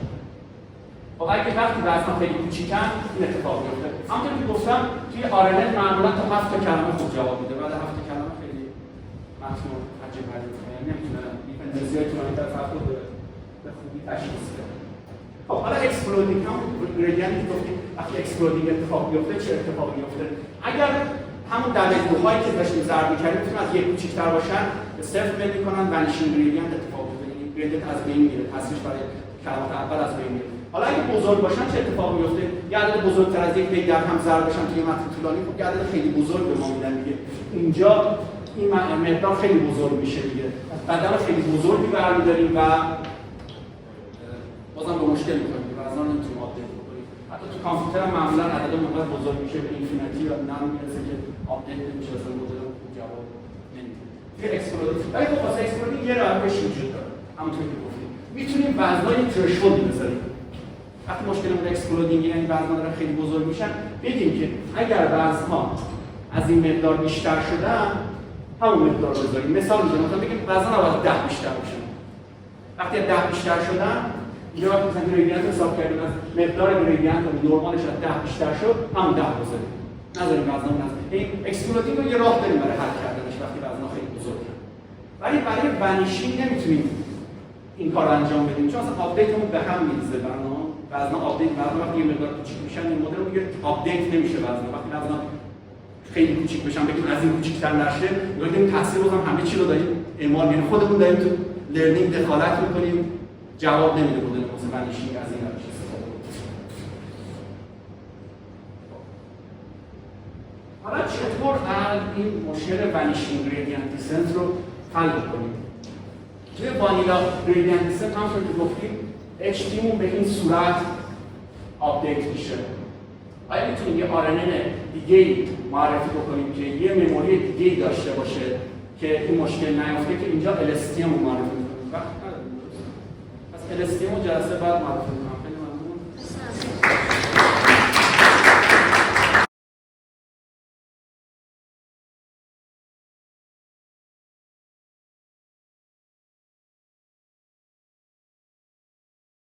خب اگه وقتی وزنها خیلی کوچیکن این اتفاق میفته. همونطور که گفتم توی RNN معمولا تا 7 تا کلمه خوب جواب میده. بعد 7 تا کلمه خیلی متن عجیب غریب میشه. نمیتونه دیپندنسی‌های طولانی تر رو به خوبی تشخیص بده. خب حالا اکسپلودینگ هم گریدینتی گفتیم وقتی اکسپلودینگ اتفاق بیفته چه اتفاقی میفته؟ اگر همون دبل‌دوهایی که داشتیم ضرب می‌کردیم میتونن از یک کوچیک‌تر باشن به صفر بند می‌کنن ونیشینگ گریدینت اتفاق میفته. یعنی گریدینت از بین میره، تاثیرش برای کلمات اول از بین میره. حالا اگه بزرگ باشن چه اتفاقی میفته؟ یه عدد بزرگتر از یک در هم ضرب بشن توی متن طولانی خب یه عدد خیلی بزرگ به ما میدن دیگه. اینجا این مقدار خیلی بزرگ میشه دیگه. بعداً خیلی بزرگی برمی‌داریم و بازم به مشکل می‌خوریم. وزنا نمیتونیم آپدیت بکنیم. حتی تو کامپیوتر هم معمولاً عدد اونقدر بزرگ میشه به اینفینیتی یا نه میرسه که آپدیت نمیشه اصلا مدل خوب جواب نمیده. یه اکسپلودینگ ولی خب واسه اکسپلودینگ یه روش وجود داره. همونطور که گفتیم. میتونیم وزنای ترشولد بذاریم. وقتی مشکلمون اکسپلودینگ یعنی وزن‌ها دارن خیلی بزرگ میشن بگیم که اگر وزن‌ها از این مقدار بیشتر شدن همون مقدار بذاریم. مثال میزنم مثلا بگیم وزن‌ها باید 10 بیشتر بشه. وقتی 10 بیشتر شدن اینجا وقتی مثلا گریدینت حساب کردیم از مقدار گریدینت و نرمالش از 10 بیشتر شد همون 10 بذاریم. نذاریم وزن‌ها نذاریم. این اکسپلودینگ رو یه راه داریم برای حل کردنش وقتی وزن‌ها خیلی بزرگه. ولی برای ونیشینگ نمیتونیم این کار انجام بدیم چون اصلا آپدیتمون به هم میریزه. وزن‌ها آپدیت وقتی یه مقدار کوچیک میشن این مدل میگه آپدیت نمیشه وزن‌ها. وقتی وزن‌ها خیلی کوچیک بشن بگیم از این کوچیک‌تر نشه میگیم تاثیر بازم همه چی رو داریم اعمال می‌کنیم خودمون داریم تو لرنینگ دخالت می‌کنیم جواب نمیده مدل واسه ونیشینگ از این روش استفاده کنیم. حالا چطور این مشکل ونیشینگ گریدینت دیسنت رو حل کنیم؟ توی وانیلا گریدینت دیسنت همونطور که گفتیم HTML به این صورت آپدیت میشه. آیا میتونیم یه RNN دیگه‌ای معرفی بکنیم که یه مموری دیگه‌ای داشته باشه که این مشکل نیفته که اینجا LSTM رو معرفی می‌کنیم. پس LSTM رو جلسه بعد معرفی می‌کنیم.